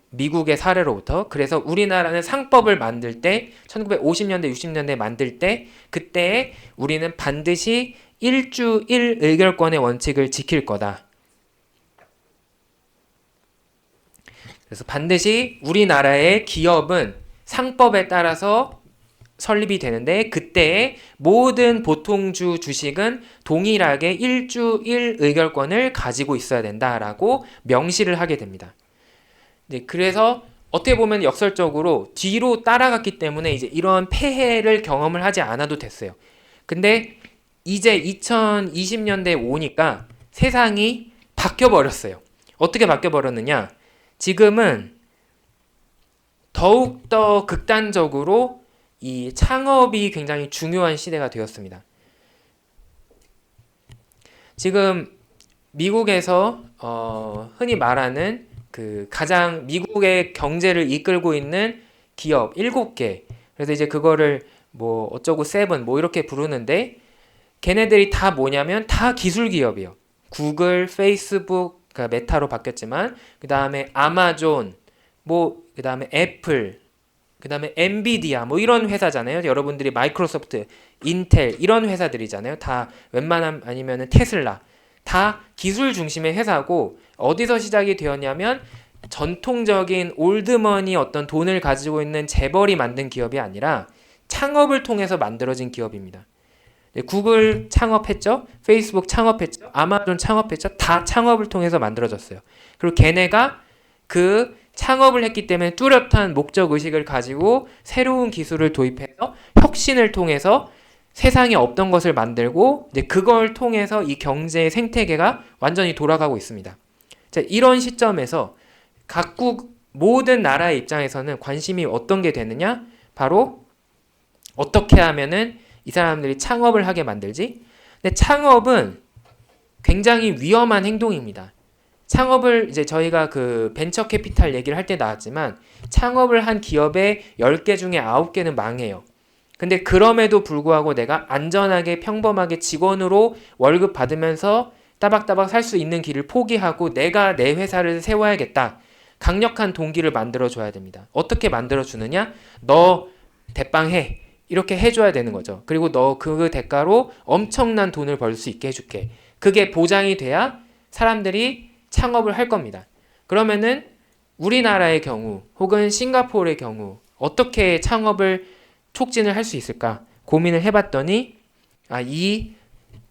미국의 사례로부터. 그래서 우리나라는 상법을 만들 때 1950년대 60년대 만들 때 그때 우리는 반드시 1주 1의결권의 원칙을 지킬 거다. 그래서 반드시 우리나라의 기업은 상법에 따라서 설립이 되는데 그때의 모든 보통주 주식은 동일하게 1주 1의결권을 가지고 있어야 된다라고 명시를 하게 됩니다. 그래서 어떻게 보면 역설적으로 뒤로 따라갔기 때문에 이제 이런 폐해를 경험을 하지 않아도 됐어요. 근데 이제 2020년대에 오니까 세상이 바뀌어버렸어요. 어떻게 바뀌어버렸느냐? 지금은 더욱더 극단적으로 이 창업이 굉장히 중요한 시대가 되었습니다. 지금 미국에서 흔히 말하는 그 가장 미국의 경제를 이끌고 있는 기업 7개, 그래서 이제 그거를 어쩌고 세븐 이렇게 부르는데 걔네들이 다 뭐냐면 다 기술 기업이에요. 구글, 페이스북, 그러니까 메타로 바뀌었지만 그 다음에 아마존, 그 다음에 애플, 그 다음에 엔비디아 이런 회사잖아요. 여러분들이 마이크로소프트, 인텔 이런 회사들이잖아요. 다 웬만하면 아니면은 테슬라 다 기술 중심의 회사고, 어디서 시작이 되었냐면 전통적인 올드머니 어떤 돈을 가지고 있는 재벌이 만든 기업이 아니라 창업을 통해서 만들어진 기업입니다. 구글 창업했죠. 페이스북 창업했죠. 아마존 창업했죠. 다 창업을 통해서 만들어졌어요. 그리고 걔네가 그 창업을 했기 때문에 뚜렷한 목적 의식을 가지고 새로운 기술을 도입해서 혁신을 통해서 세상에 없던 것을 만들고 이제 그걸 통해서 이 경제의 생태계가 완전히 돌아가고 있습니다. 자, 이런 시점에서 각국 모든 나라의 입장에서는 관심이 어떤 게 되느냐? 바로 어떻게 하면은 이 사람들이 창업을 하게 만들지? 근데 창업은 굉장히 위험한 행동입니다. 창업을 이제 저희가 그 벤처 캐피탈 얘기를 할 때 나왔지만 창업을 한 기업의 10개 중에 9개는 망해요. 근데 그럼에도 불구하고 내가 안전하게 평범하게 직원으로 월급 받으면서 따박따박 살 수 있는 길을 포기하고 내가 내 회사를 세워야겠다. 강력한 동기를 만들어줘야 됩니다. 어떻게 만들어주느냐? 너 대빵해. 이렇게 해줘야 되는 거죠. 그리고 너 그 대가로 엄청난 돈을 벌 수 있게 해줄게. 그게 보장이 돼야 사람들이 창업을 할 겁니다. 그러면은 우리나라의 경우 혹은 싱가포르의 경우 어떻게 창업을 촉진을 할 수 있을까 고민을 해봤더니 이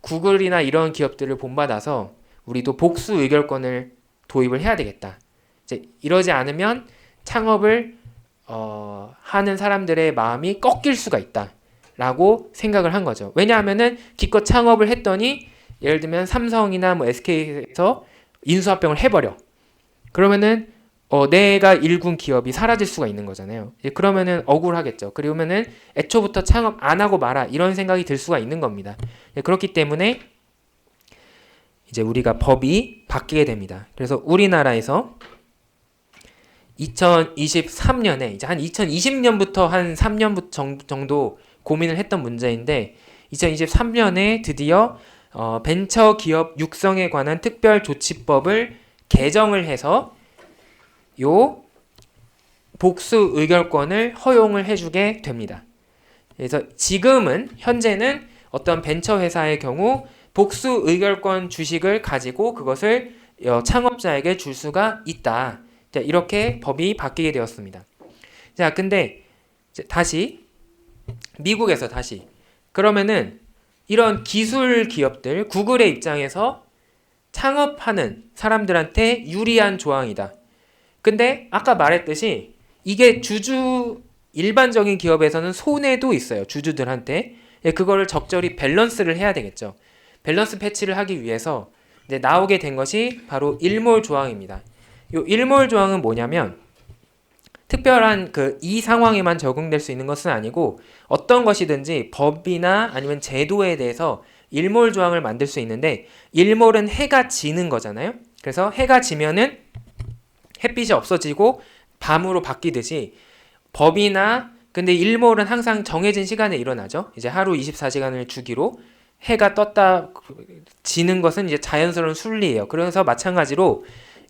구글이나 이런 기업들을 본받아서 우리도 복수 의결권을 도입을 해야 되겠다. 이제 이러지 않으면 창업을 하는 사람들의 마음이 꺾일 수가 있다라고 생각을 한 거죠. 왜냐하면은 기껏 창업을 했더니 예를 들면 삼성이나 뭐 SK에서 인수합병을 해버려. 그러면은 내가 일군 기업이 사라질 수가 있는 거잖아요. 그러면은 억울하겠죠. 그러면은 애초부터 창업 안 하고 마라 이런 생각이 들 수가 있는 겁니다. 그렇기 때문에 이제 우리가 법이 바뀌게 됩니다. 그래서 우리나라에서 2023년에 이제 한 2020년부터 한 3년 정도 고민을 했던 문제인데 2023년에 드디어 벤처 기업 육성에 관한 특별조치법을 개정을 해서 요 복수 의결권을 허용을 해주게 됩니다. 그래서 지금은 현재는 어떤 벤처 회사의 경우 복수 의결권 주식을 가지고 그것을 창업자에게 줄 수가 있다. 자, 이렇게 법이 바뀌게 되었습니다. 자, 근데 다시 미국에서 다시 그러면은 이런 기술 기업들 구글의 입장에서 창업하는 사람들한테 유리한 조항이다. 근데 아까 말했듯이 이게 일반적인 기업에서는 손해도 있어요. 주주들한테. 그거를 적절히 밸런스를 해야 되겠죠. 밸런스 패치를 하기 위해서 이제 나오게 된 것이 바로 일몰 조항입니다. 이 일몰 조항은 뭐냐면 특별한 이 상황에만 적용될 수 있는 것은 아니고 어떤 것이든지 법이나 아니면 제도에 대해서 일몰 조항을 만들 수 있는데 일몰은 해가 지는 거잖아요. 그래서 해가 지면은 햇빛이 없어지고 밤으로 바뀌듯이 법이나 근데 일몰은 항상 정해진 시간에 일어나죠. 이제 하루 24시간을 주기로 해가 떴다 지는 것은 이제 자연스러운 순리예요. 그래서 마찬가지로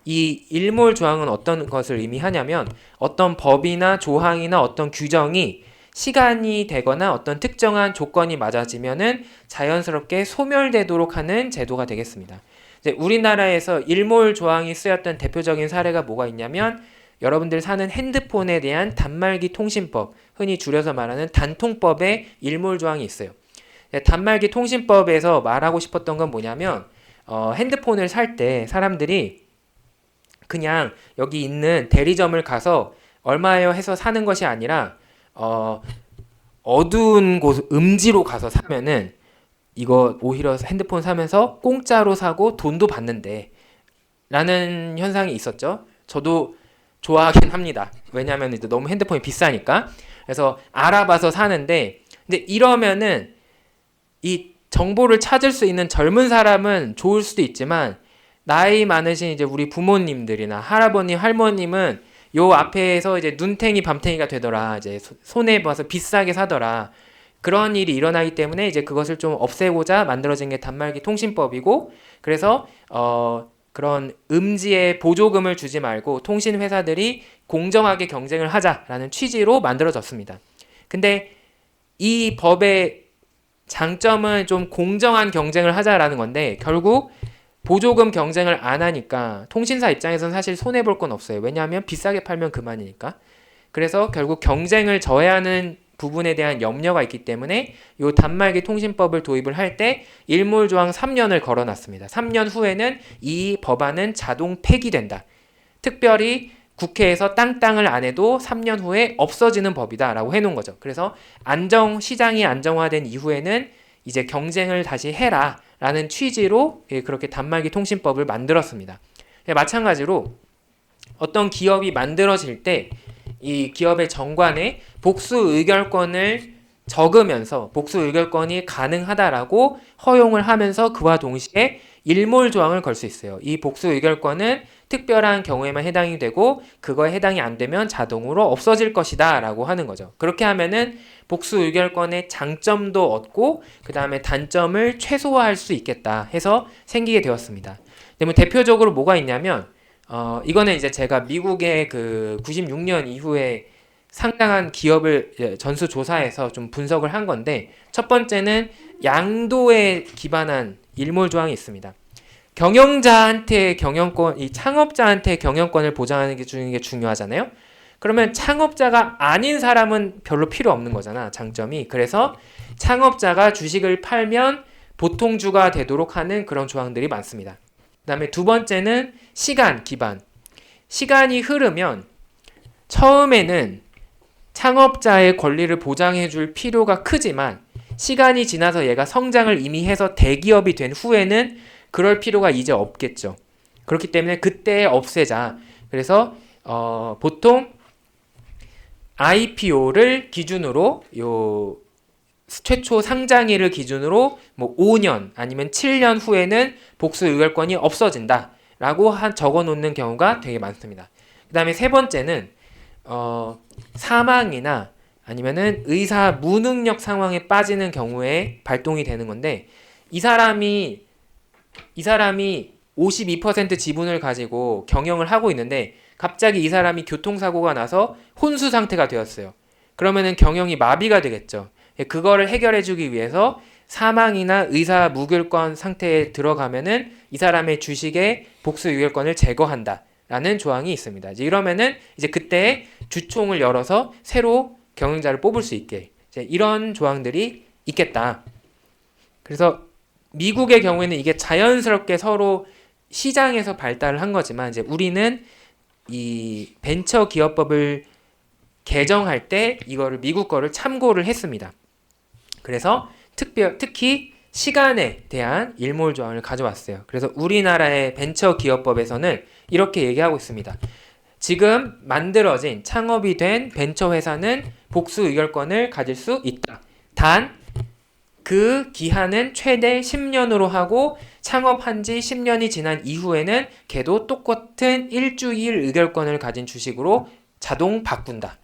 이 일몰 조항은 어떤 것을 의미하냐면 어떤 법이나 조항이나 어떤 규정이 시간이 되거나 어떤 특정한 조건이 맞아지면은 자연스럽게 소멸되도록 하는 제도가 되겠습니다. 이제 우리나라에서 일몰 조항이 쓰였던 대표적인 사례가 뭐가 있냐면 여러분들 사는 핸드폰에 대한 단말기 통신법, 흔히 줄여서 말하는 단통법에 일몰 조항이 있어요. 단말기 통신법에서 말하고 싶었던 건 뭐냐면 핸드폰을 살 때 사람들이 그냥 여기 있는 대리점을 가서 얼마예요 해서 사는 것이 아니라 어두운 곳 음지로 가서 사면은 이거 오히려 핸드폰 사면서 공짜로 사고 돈도 받는데 라는 현상이 있었죠. 저도 좋아하긴 합니다. 왜냐하면 이제 너무 핸드폰이 비싸니까. 그래서 알아봐서 사는데 근데 이러면은 이 정보를 찾을 수 있는 젊은 사람은 좋을 수도 있지만 나이 많으신 이제 우리 부모님들이나 할아버님, 할머님은 요 앞에서 이제 눈탱이 밤탱이가 되더라. 이제 손해 봐서 비싸게 사더라. 그런 일이 일어나기 때문에 이제 그것을 좀 없애고자 만들어진 게 단말기 통신법이고 그래서 그런 음지에 보조금을 주지 말고 통신 회사들이 공정하게 경쟁을 하자라는 취지로 만들어졌습니다. 근데 이 법의 장점은 좀 공정한 경쟁을 하자라는 건데 결국 보조금 경쟁을 안 하니까 통신사 입장에서는 사실 손해볼 건 없어요. 왜냐하면 비싸게 팔면 그만이니까. 그래서 결국 경쟁을 저해하는 부분에 대한 염려가 있기 때문에 이 단말기 통신법을 도입을 할 때 일몰조항 3년을 걸어놨습니다. 3년 후에는 이 법안은 자동 폐기된다. 특별히 국회에서 땅땅을 안 해도 3년 후에 없어지는 법이다 라고 해놓은 거죠. 그래서 시장이 안정화된 이후에는 이제 경쟁을 다시 해라 라는 취지로 그렇게 단말기 통신법을 만들었습니다. 마찬가지로 어떤 기업이 만들어질 때 이 기업의 정관에 복수 의결권을 적으면서 복수 의결권이 가능하다라고 허용을 하면서 그와 동시에 일몰 조항을 걸 수 있어요. 이 복수 의결권은 특별한 경우에만 해당이 되고 그거에 해당이 안 되면 자동으로 없어질 것이다 라고 하는 거죠. 그렇게 하면은 복수 의결권의 장점도 얻고 그 다음에 단점을 최소화할 수 있겠다 해서 생기게 되었습니다. 근데 대표적으로 뭐가 있냐면 이거는 이제 제가 미국의 그 96년 이후에 상당한 기업을 전수조사해서 좀 분석을 한 건데 첫 번째는 양도에 기반한 일몰 조항이 있습니다. 경영자한테 경영권, 이 창업자한테 경영권을 보장하는 게 중요하잖아요. 그러면 창업자가 아닌 사람은 별로 필요 없는 거잖아, 장점이. 그래서 창업자가 주식을 팔면 보통주가 되도록 하는 그런 조항들이 많습니다. 그다음에 두 번째는 시간 기반. 시간이 흐르면 처음에는 창업자의 권리를 보장해 줄 필요가 크지만 시간이 지나서 얘가 성장을 이미 해서 대기업이 된 후에는 그럴 필요가 이제 없겠죠. 그렇기 때문에 그때 없애자. 그래서 보통 IPO를 기준으로 요 최초 상장일을 기준으로 뭐 5년 아니면 7년 후에는 복수 의결권이 없어진다라고 적어 놓는 경우가 되게 많습니다. 그다음에 세 번째는 사망이나 아니면은 의사 무능력 상황에 빠지는 경우에 발동이 되는 건데 이 사람이 52% 지분을 가지고 경영을 하고 있는데 갑자기 이 사람이 교통사고가 나서 혼수 상태가 되었어요. 그러면은 경영이 마비가 되겠죠. 그거를 해결해주기 위해서 사망이나 의사 무결권 상태에 들어가면은 이 사람의 주식의 복수 유결권을 제거한다라는 조항이 있습니다. 이러면은 이제 그때 주총을 열어서 새로 경영자를 뽑을 수 있게 이런 조항들이 있겠다. 그래서 미국의 경우에는 이게 자연스럽게 서로 시장에서 발달을 한 거지만 이제 우리는 이 벤처 기업법을 개정할 때 이거를 미국 거를 참고를 했습니다. 그래서 특히 시간에 대한 일몰 조항을 가져왔어요. 그래서 우리나라의 벤처 기업법에서는 이렇게 얘기하고 있습니다. 지금 만들어진 창업이 된 벤처 회사는 복수 의결권을 가질 수 있다. 단 그 기한은 최대 10년으로 하고 창업한 지 10년이 지난 이후에는 걔도 똑같은 일주일 의결권을 가진 주식으로 자동 바꾼다.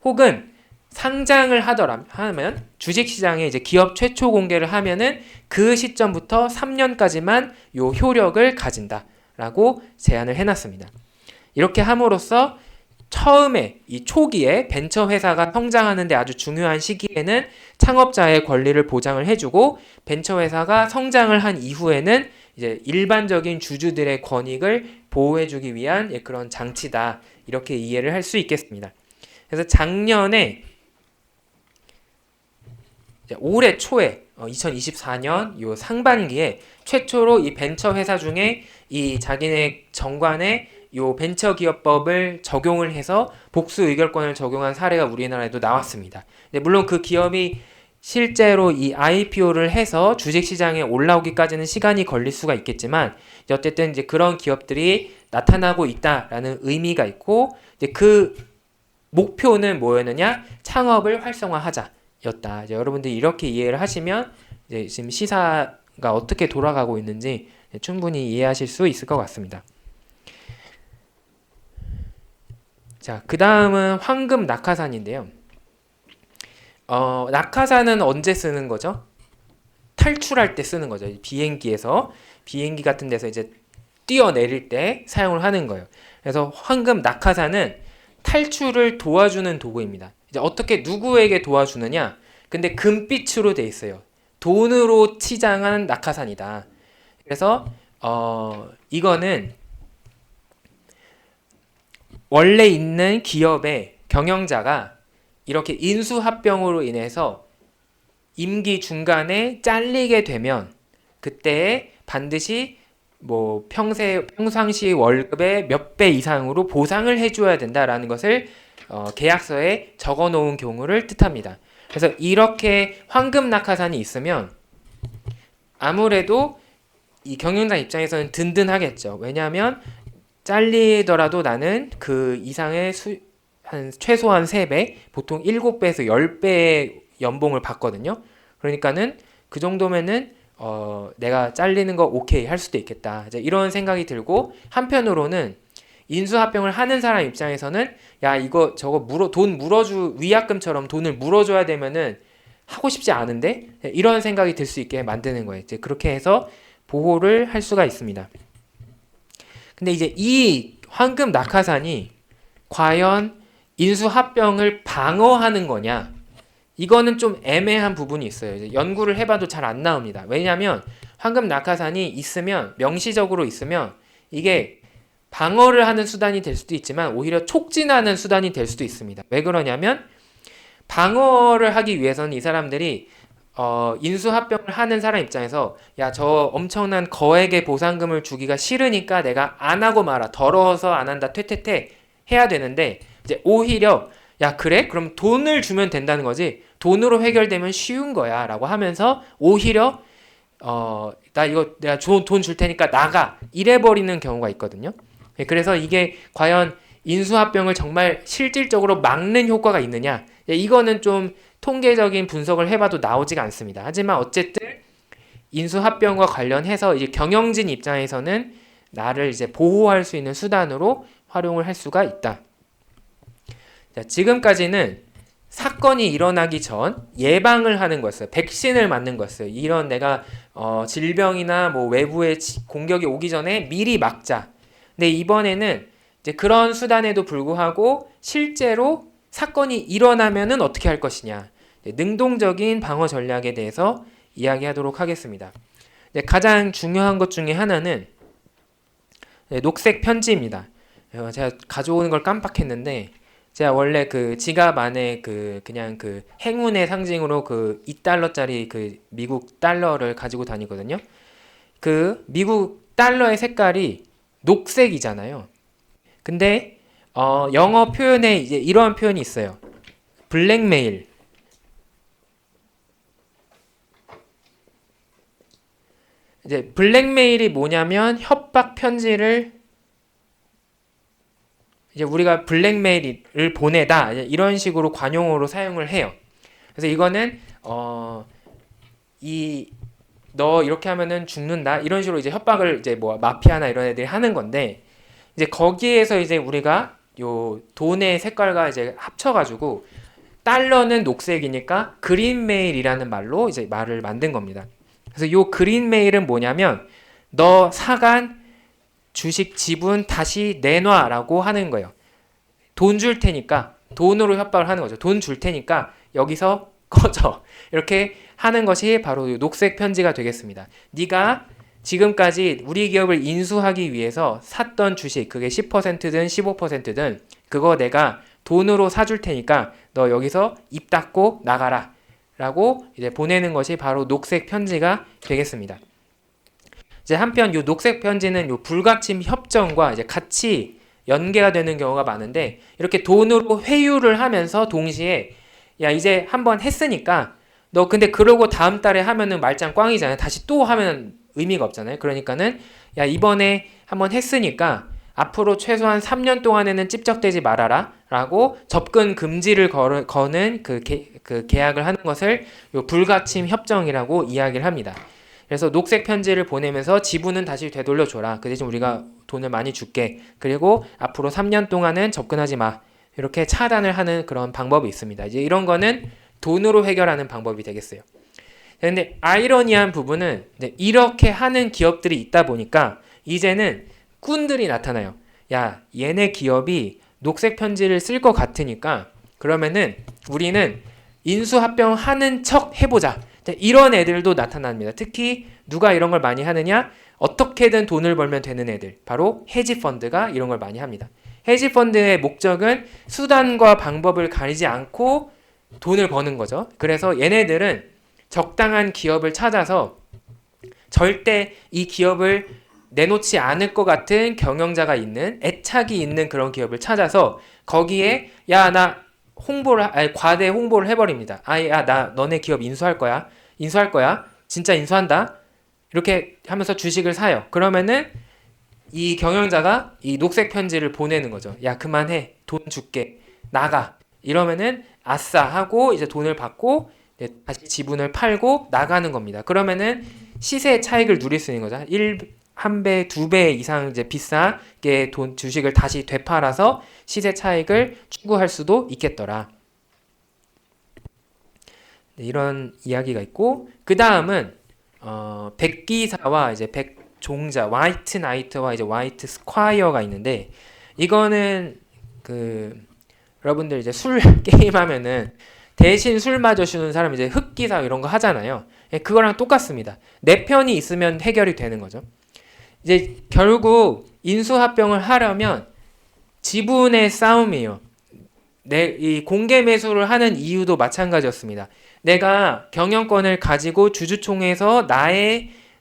혹은 상장을 하면 주식시장에 이제 기업 최초 공개를 하면은 그 시점부터 3년까지만 요 효력을 가진다라고 제안을 해놨습니다. 이렇게 함으로써 처음에 이 초기에 벤처 회사가 성장하는데 아주 중요한 시기에는 창업자의 권리를 보장을 해주고 벤처 회사가 성장을 한 이후에는 이제 일반적인 주주들의 권익을 보호해주기 위한 그런 장치다 이렇게 이해를 할 수 있겠습니다. 그래서 작년에 올해 초에 2024년 요 상반기에 최초로 이 벤처 회사 중에 이 자기네 정관에 요 벤처 기업법을 적용을 해서 복수 의결권을 적용한 사례가 우리나라에도 나왔습니다. 물론 그 기업이 실제로 이 IPO를 해서 주식시장에 올라오기까지는 시간이 걸릴 수가 있겠지만 어쨌든 이제 그런 기업들이 나타나고 있다라는 의미가 있고 이제 그 목표는 뭐였느냐? 창업을 활성화하자였다. 여러분들이 이렇게 이해를 하시면 이제 지금 시사가 어떻게 돌아가고 있는지 충분히 이해하실 수 있을 것 같습니다. 자, 그 다음은 황금 낙하산인데요. 낙하산은 언제 쓰는 거죠? 탈출할 때 쓰는 거죠. 비행기 같은 데서 이제 뛰어내릴 때 사용을 하는 거예요. 그래서 황금 낙하산은 탈출을 도와주는 도구입니다. 이제 어떻게 누구에게 도와주느냐? 근데 금빛으로 돼 있어요. 돈으로 치장한 낙하산이다. 그래서 이거는 원래 있는 기업의 경영자가 이렇게 인수합병으로 인해서 임기 중간에 잘리게 되면 그때 반드시 뭐 평상시 월급의 몇 배 이상으로 보상을 해줘야 된다라는 것을 계약서에 적어 놓은 경우를 뜻합니다. 그래서 이렇게 황금 낙하산이 있으면 아무래도 이 경영자 입장에서는 든든하겠죠. 왜냐하면 잘리더라도 나는 그 이상의 한 최소한 3배, 보통 7배에서 10배의 연봉을 받거든요. 그러니까는 그 정도면은 내가 잘리는 거 오케이 할 수도 있겠다. 이제 이런 생각이 들고 한편으로는 인수합병을 하는 사람 입장에서는 야 이거 저거 위약금처럼 돈을 물어줘야 되면은 하고 싶지 않은데 이런 생각이 들 수 있게 만드는 거예요. 이제 그렇게 해서 보호를 할 수가 있습니다. 근데 이제 이 황금 낙하산이 과연 인수합병을 방어하는 거냐? 이거는 좀 애매한 부분이 있어요. 이제 연구를 해봐도 잘 안 나옵니다. 왜냐하면 황금 낙하산이 있으면 명시적으로 있으면 이게 방어를 하는 수단이 될 수도 있지만 오히려 촉진하는 수단이 될 수도 있습니다. 왜 그러냐면 방어를 하기 위해서는 이 사람들이 인수합병을 하는 사람 입장에서 야, 저 엄청난 거액의 보상금을 주기가 싫으니까 내가 안 하고 말아. 더러워서 안 한다. 퇴퇴퇴 해야 되는데 이제 오히려 야, 그래? 그럼 돈을 주면 된다는 거지. 돈으로 해결되면 쉬운 거야. 라고 하면서 오히려 나 이거 내가 돈 줄 테니까 나가. 이래 버리는 경우가 있거든요. 그래서 이게 과연 인수합병을 정말 실질적으로 막는 효과가 있느냐? 이거는 좀 통계적인 분석을 해봐도 나오지가 않습니다. 하지만 어쨌든 인수합병과 관련해서 이제 경영진 입장에서는 나를 이제 보호할 수 있는 수단으로 활용을 할 수가 있다. 자, 지금까지는 사건이 일어나기 전 예방을 하는 거였어요. 백신을 맞는 거였어요. 이런 내가 질병이나 뭐 외부의 공격이 오기 전에 미리 막자. 근데 이번에는 이제 그런 수단에도 불구하고 실제로 사건이 일어나면은 어떻게 할 것이냐. 능동적인 방어 전략에 대해서 이야기하도록 하겠습니다. 가장 중요한 것 중에 하나는 녹색 편지입니다. 제가 가져오는 걸 깜빡했는데 제가 원래 그 지갑 안에 그냥 그 행운의 상징으로 그 2달러짜리 그 미국 달러를 가지고 다니거든요. 그 미국 달러의 색깔이 녹색이잖아요. 근데 영어 표현에 이제 이러한 표현이 있어요. 블랙메일. 이제 블랙메일이 뭐냐면 협박 편지를 이제 우리가 블랙메일을 보내다 이런 식으로 관용어로 사용을 해요. 그래서 이거는 너 이렇게 하면은 죽는다 이런 식으로 이제 협박을 이제 뭐 마피아나 이런 애들이 하는 건데 이제 거기에서 이제 우리가 요 돈의 색깔과 이제 합쳐가지고 달러는 녹색이니까 그린메일이라는 말로 이제 말을 만든 겁니다. 그래서 요 그린메일은 뭐냐면 너 사간 주식 지분 다시 내놔라고 하는 거예요. 돈 줄 테니까 돈으로 협박을 하는 거죠. 돈 줄 테니까 여기서 꺼져. 이렇게 하는 것이 바로 녹색 편지가 되겠습니다. 네가 지금까지 우리 기업을 인수하기 위해서 샀던 주식 그게 10%든 15%든 그거 내가 돈으로 사줄 테니까 너 여기서 입 닫고 나가라 라고 이제 보내는 것이 바로 녹색 편지가 되겠습니다. 이제 한편 요 녹색 편지는 요 불가침 협정과 이제 같이 연계가 되는 경우가 많은데 이렇게 돈으로 회유를 하면서 동시에 야 이제 한번 했으니까 너 근데 그러고 다음 달에 하면은 말짱 꽝이잖아요. 다시 또 하면 의미가 없잖아요. 그러니까는 야 이번에 한번 했으니까 앞으로 최소한 3년 동안에는 찝적대지 말아라 라고 접근 금지를 거는 그 계약을 하는 것을 요 불가침 협정이라고 이야기를 합니다. 그래서 녹색 편지를 보내면서 지분은 다시 되돌려줘라. 그 대신 우리가 돈을 많이 줄게. 그리고 앞으로 3년 동안은 접근하지 마. 이렇게 차단을 하는 그런 방법이 있습니다. 이제 이런 거는 돈으로 해결하는 방법이 되겠어요. 근데 아이러니한 부분은 이렇게 하는 기업들이 있다 보니까 이제는 꾼들이 나타나요. 야, 얘네 기업이 녹색 편지를 쓸 것 같으니까 그러면은 우리는 인수합병 하는 척 해보자. 이런 애들도 나타납니다. 특히 누가 이런 걸 많이 하느냐? 어떻게든 돈을 벌면 되는 애들. 바로 헤지펀드가 이런 걸 많이 합니다. 헤지펀드의 목적은 수단과 방법을 가리지 않고 돈을 버는 거죠. 그래서 얘네들은 적당한 기업을 찾아서 절대 이 기업을 내놓지 않을 것 같은 경영자가 있는 애착이 있는 그런 기업을 찾아서 거기에 야 나 과대 홍보를 해버립니다. 야 나 너네 기업 인수할 거야. 진짜 인수한다. 이렇게 하면서 주식을 사요. 그러면은 이 경영자가 이 녹색 편지를 보내는 거죠. 야 그만해. 돈 줄게. 나가. 이러면은 아싸 하고 이제 돈을 받고 다시 지분을 팔고 나가는 겁니다. 그러면은 시세 차익을 누릴 수 있는 거죠. 1배, 2배 이상 이제 비싸게 주식을 다시 되팔아서 시세 차익을 추구할 수도 있겠더라. 이런 이야기가 있고 그 다음은 백기사와 이제 백종자, 화이트 나이트와 이제 화이트 스콰이어가 있는데 이거는 여러분들 이제 술 게임 하면은 대신 술 마셔주는 사람 이제 흑기사 이런 거 하잖아요. 그거랑 똑같습니다. 내 편이 있으면 해결이 되는 거죠. 이제 결국 인수합병을 하려면 지분의 싸움이에요. 이 공개 매수를 하는 이유도 마찬가지였습니다. 내가 경영권을 가지고 주주총회에서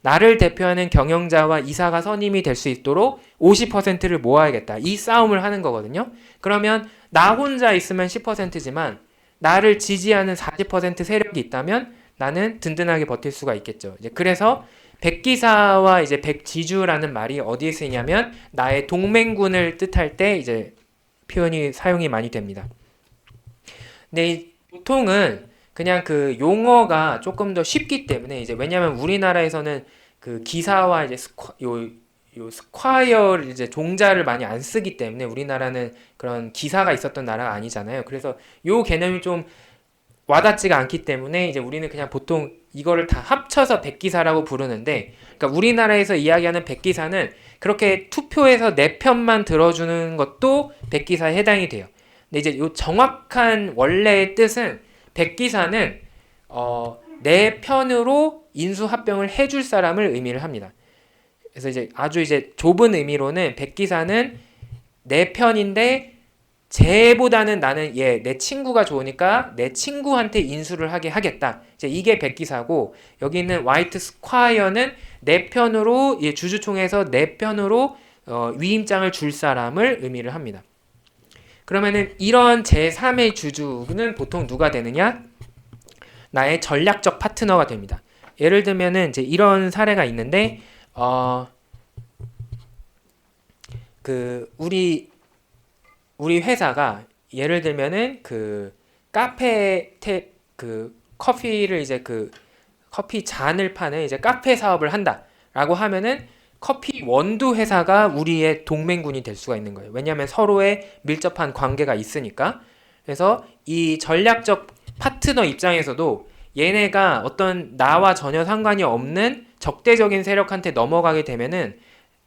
나를 대표하는 경영자와 이사가 선임이 될 수 있도록 50%를 모아야겠다. 이 싸움을 하는 거거든요. 그러면 나 혼자 있으면 10%지만 나를 지지하는 40% 세력이 있다면 나는 든든하게 버틸 수가 있겠죠. 이제 그래서 백기사와 이제 백지주라는 말이 어디에 쓰이냐면 나의 동맹군을 뜻할 때 이제 표현이 사용이 많이 됩니다. 근데 보통은 그냥 그 용어가 조금 더 쉽기 때문에 이제 왜냐하면 우리나라에서는 그 기사와 이제 요 스콰이어를 이제 종자를 많이 안 쓰기 때문에 우리나라는 그런 기사가 있었던 나라가 아니잖아요. 그래서 요 개념이 좀 와닿지가 않기 때문에 이제 우리는 그냥 보통 이거를 다 합쳐서 백기사라고 부르는데, 그러니까 우리나라에서 이야기하는 백기사는 그렇게 투표에서 내 편만 들어주는 것도 백기사에 해당이 돼요. 근데 이제 요 정확한 원래의 뜻은 백기사는 내 편으로 인수합병을 해줄 사람을 의미를 합니다. 그래서 이제 아주 이제 좁은 의미로는 백기사는 내 편인데 쟤보다는 나는 내 친구가 좋으니까 내 친구한테 인수를 하게 하겠다. 이제 이게 백기사고, 여기 있는 화이트 스콰이어는 내 편으로 주주총회에서 내 편으로 위임장을 줄 사람을 의미를 합니다. 그러면은 이런 제3의 주주는 보통 누가 되느냐? 나의 전략적 파트너가 됩니다. 예를 들면은 이제 이런 사례가 있는데, 우리 회사가 예를 들면은 그 커피를 이제 커피 잔을 파는 이제 카페 사업을 한다라고 하면은 커피 원두 회사가 우리의 동맹군이 될 수가 있는 거예요. 왜냐하면 서로의 밀접한 관계가 있으니까. 그래서 이 전략적 파트너 입장에서도 얘네가 어떤 나와 전혀 상관이 없는 적대적인 세력한테 넘어가게 되면은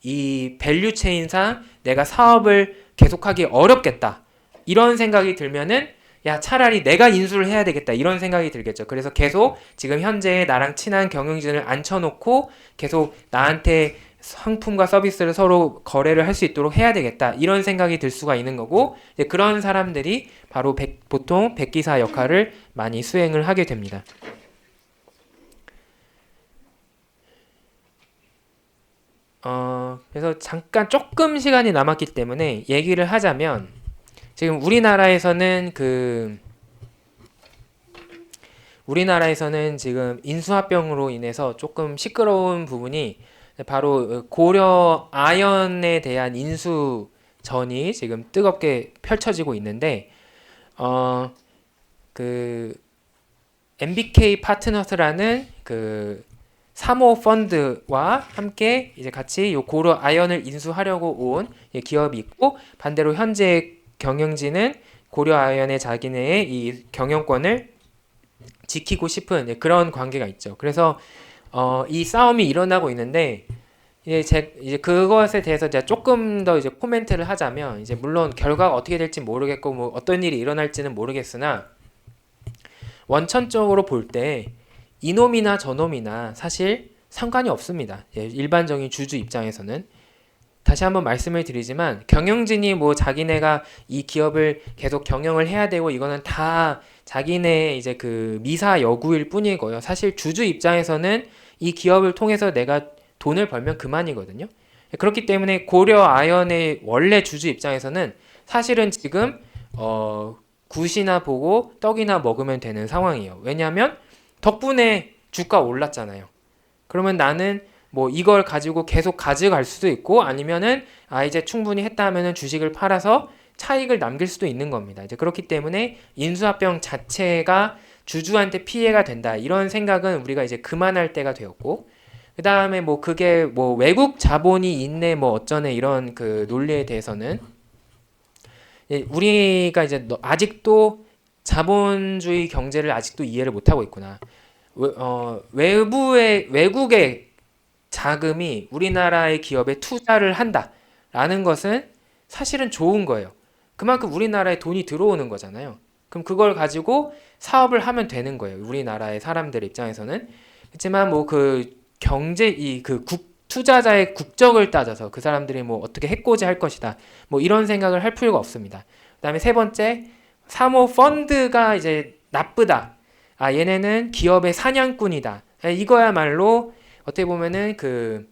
이 밸류 체인상 내가 사업을 계속하기 어렵겠다. 이런 생각이 들면은 야, 차라리 내가 인수를 해야 되겠다. 이런 생각이 들겠죠. 그래서 계속 지금 현재 나랑 친한 경영진을 앉혀놓고 계속 나한테 상품과 서비스를 서로 거래를 할 수 있도록 해야 되겠다. 이런 생각이 들 수가 있는 거고, 이제 그런 사람들이 바로 보통 백기사 역할을 많이 수행을 하게 됩니다. 그래서 잠깐 조금 시간이 남았기 때문에 얘기를 하자면, 지금 우리나라에서는 지금 인수합병으로 인해서 조금 시끄러운 부분이 바로 고려 아연에 대한 인수전이 지금 뜨겁게 펼쳐지고 있는데, MBK 파트너스라는 사모 펀드와 함께 이제 같이 요 고려 아연을 인수하려고 온 기업이 있고, 반대로 현재 경영진은 고려 아연의 자기네의 이 경영권을 지키고 싶은 그런 관계가 있죠. 그래서 이 싸움이 일어나고 있는데, 이제 그것에 대해서 제가 조금 더 이제 코멘트를 하자면, 이제 물론 결과가 어떻게 될지 모르겠고 뭐 어떤 일이 일어날지는 모르겠으나, 원천적으로 볼 때 이놈이나 저놈이나 사실 상관이 없습니다. 일반적인 주주 입장에서는. 다시 한번 말씀을 드리지만, 경영진이 뭐 자기네가 이 기업을 계속 경영을 해야 되고 이거는 다 자기네 이제 미사 여구일 뿐이고요. 사실 주주 입장에서는 이 기업을 통해서 내가 돈을 벌면 그만이거든요. 그렇기 때문에 고려 아연의 원래 주주 입장에서는 사실은 지금 굿이나 보고 떡이나 먹으면 되는 상황이에요. 왜냐하면 덕분에 주가 올랐잖아요. 그러면 나는 뭐 이걸 가지고 계속 가져갈 수도 있고, 아니면은 이제 충분히 했다 하면은 주식을 팔아서 차익을 남길 수도 있는 겁니다. 이제 그렇기 때문에 인수합병 자체가 주주한테 피해가 된다, 이런 생각은 우리가 이제 그만할 때가 되었고, 그 다음에 뭐 그게 뭐 외국 자본이 있네 뭐 어쩌네 이런 논리에 대해서는 우리가 이제 아직도 자본주의 경제를 아직도 이해를 못하고 있구나. 외국의 자금이 우리나라의 기업에 투자를 한다라는 것은 사실은 좋은 거예요. 그만큼 우리나라에 돈이 들어오는 거잖아요. 그럼 그걸 가지고 사업을 하면 되는 거예요. 우리나라의 사람들 입장에서는. 그렇지만 뭐 투자자의 국적을 따져서 그 사람들이 뭐 어떻게 해코지 할 것이다, 뭐 이런 생각을 할 필요가 없습니다. 그 다음에 세 번째, 사모 펀드가 이제 나쁘다, 아, 얘네는 기업의 사냥꾼이다. 이거야말로 어떻게 보면은 그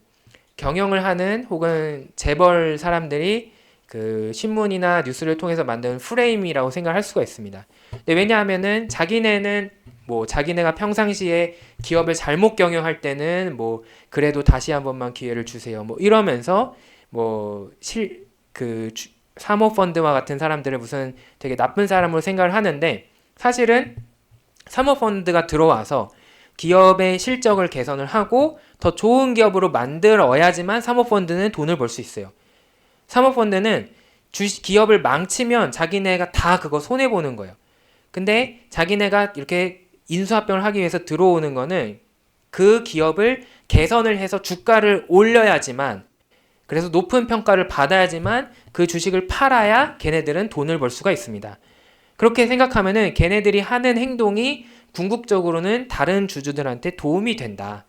경영을 하는 혹은 재벌 사람들이 그 신문이나 뉴스를 통해서 만든 프레임이라고 생각할 수가 있습니다. 근데 왜냐하면은 자기네는 뭐 자기네가 평상시에 기업을 잘못 경영할 때는 뭐 그래도 다시 한 번만 기회를 주세요. 뭐 이러면서 뭐 사모펀드와 같은 사람들을 무슨 되게 나쁜 사람으로 생각을 하는데 사실은 사모펀드가 들어와서 기업의 실적을 개선을 하고 더 좋은 기업으로 만들어야지만 사모펀드는 돈을 벌 수 있어요. 사모펀드는 기업을 망치면 자기네가 다 그거 손해보는 거예요. 근데 자기네가 이렇게 인수합병을 하기 위해서 들어오는 거는 그 기업을 개선을 해서 주가를 올려야지만 그래서 높은 평가를 받아야지만 그 주식을 팔아야 걔네들은 돈을 벌 수가 있습니다. 그렇게 생각하면은 걔네들이 하는 행동이 궁극적으로는 다른 주주들한테 도움이 된다.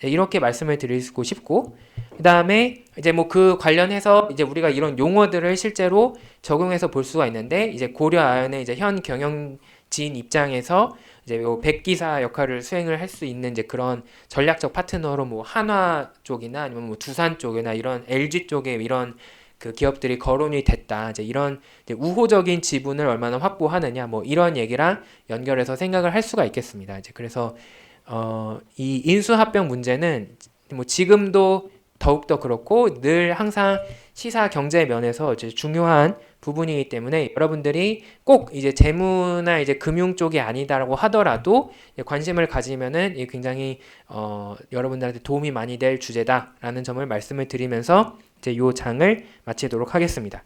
이렇게 말씀을 드리고 싶고, 그 다음에 이제 뭐 그 관련해서 이제 우리가 이런 용어들을 실제로 적용해서 볼 수가 있는데, 이제 고려아연의 이제 현 경영진 입장에서 이제 요 백기사 역할을 수행을 할 수 있는 이제 그런 전략적 파트너로 뭐 한화 쪽이나 아니면 뭐 두산 쪽이나 이런 LG 쪽에 이런 그 기업들이 거론이 됐다. 이제 이런 이제 우호적인 지분을 얼마나 확보하느냐, 뭐 이런 얘기랑 연결해서 생각을 할 수가 있겠습니다. 이제 그래서 이 인수합병 문제는 뭐 지금도 더욱더 그렇고 늘 항상 시사 경제 면에서 이제 중요한 부분이기 때문에 여러분들이 꼭 이제 재무나 이제 금융 쪽이 아니다라고 하더라도 관심을 가지면은 굉장히 여러분들한테 도움이 많이 될 주제다라는 점을 말씀을 드리면서 이제 요 장을 마치도록 하겠습니다.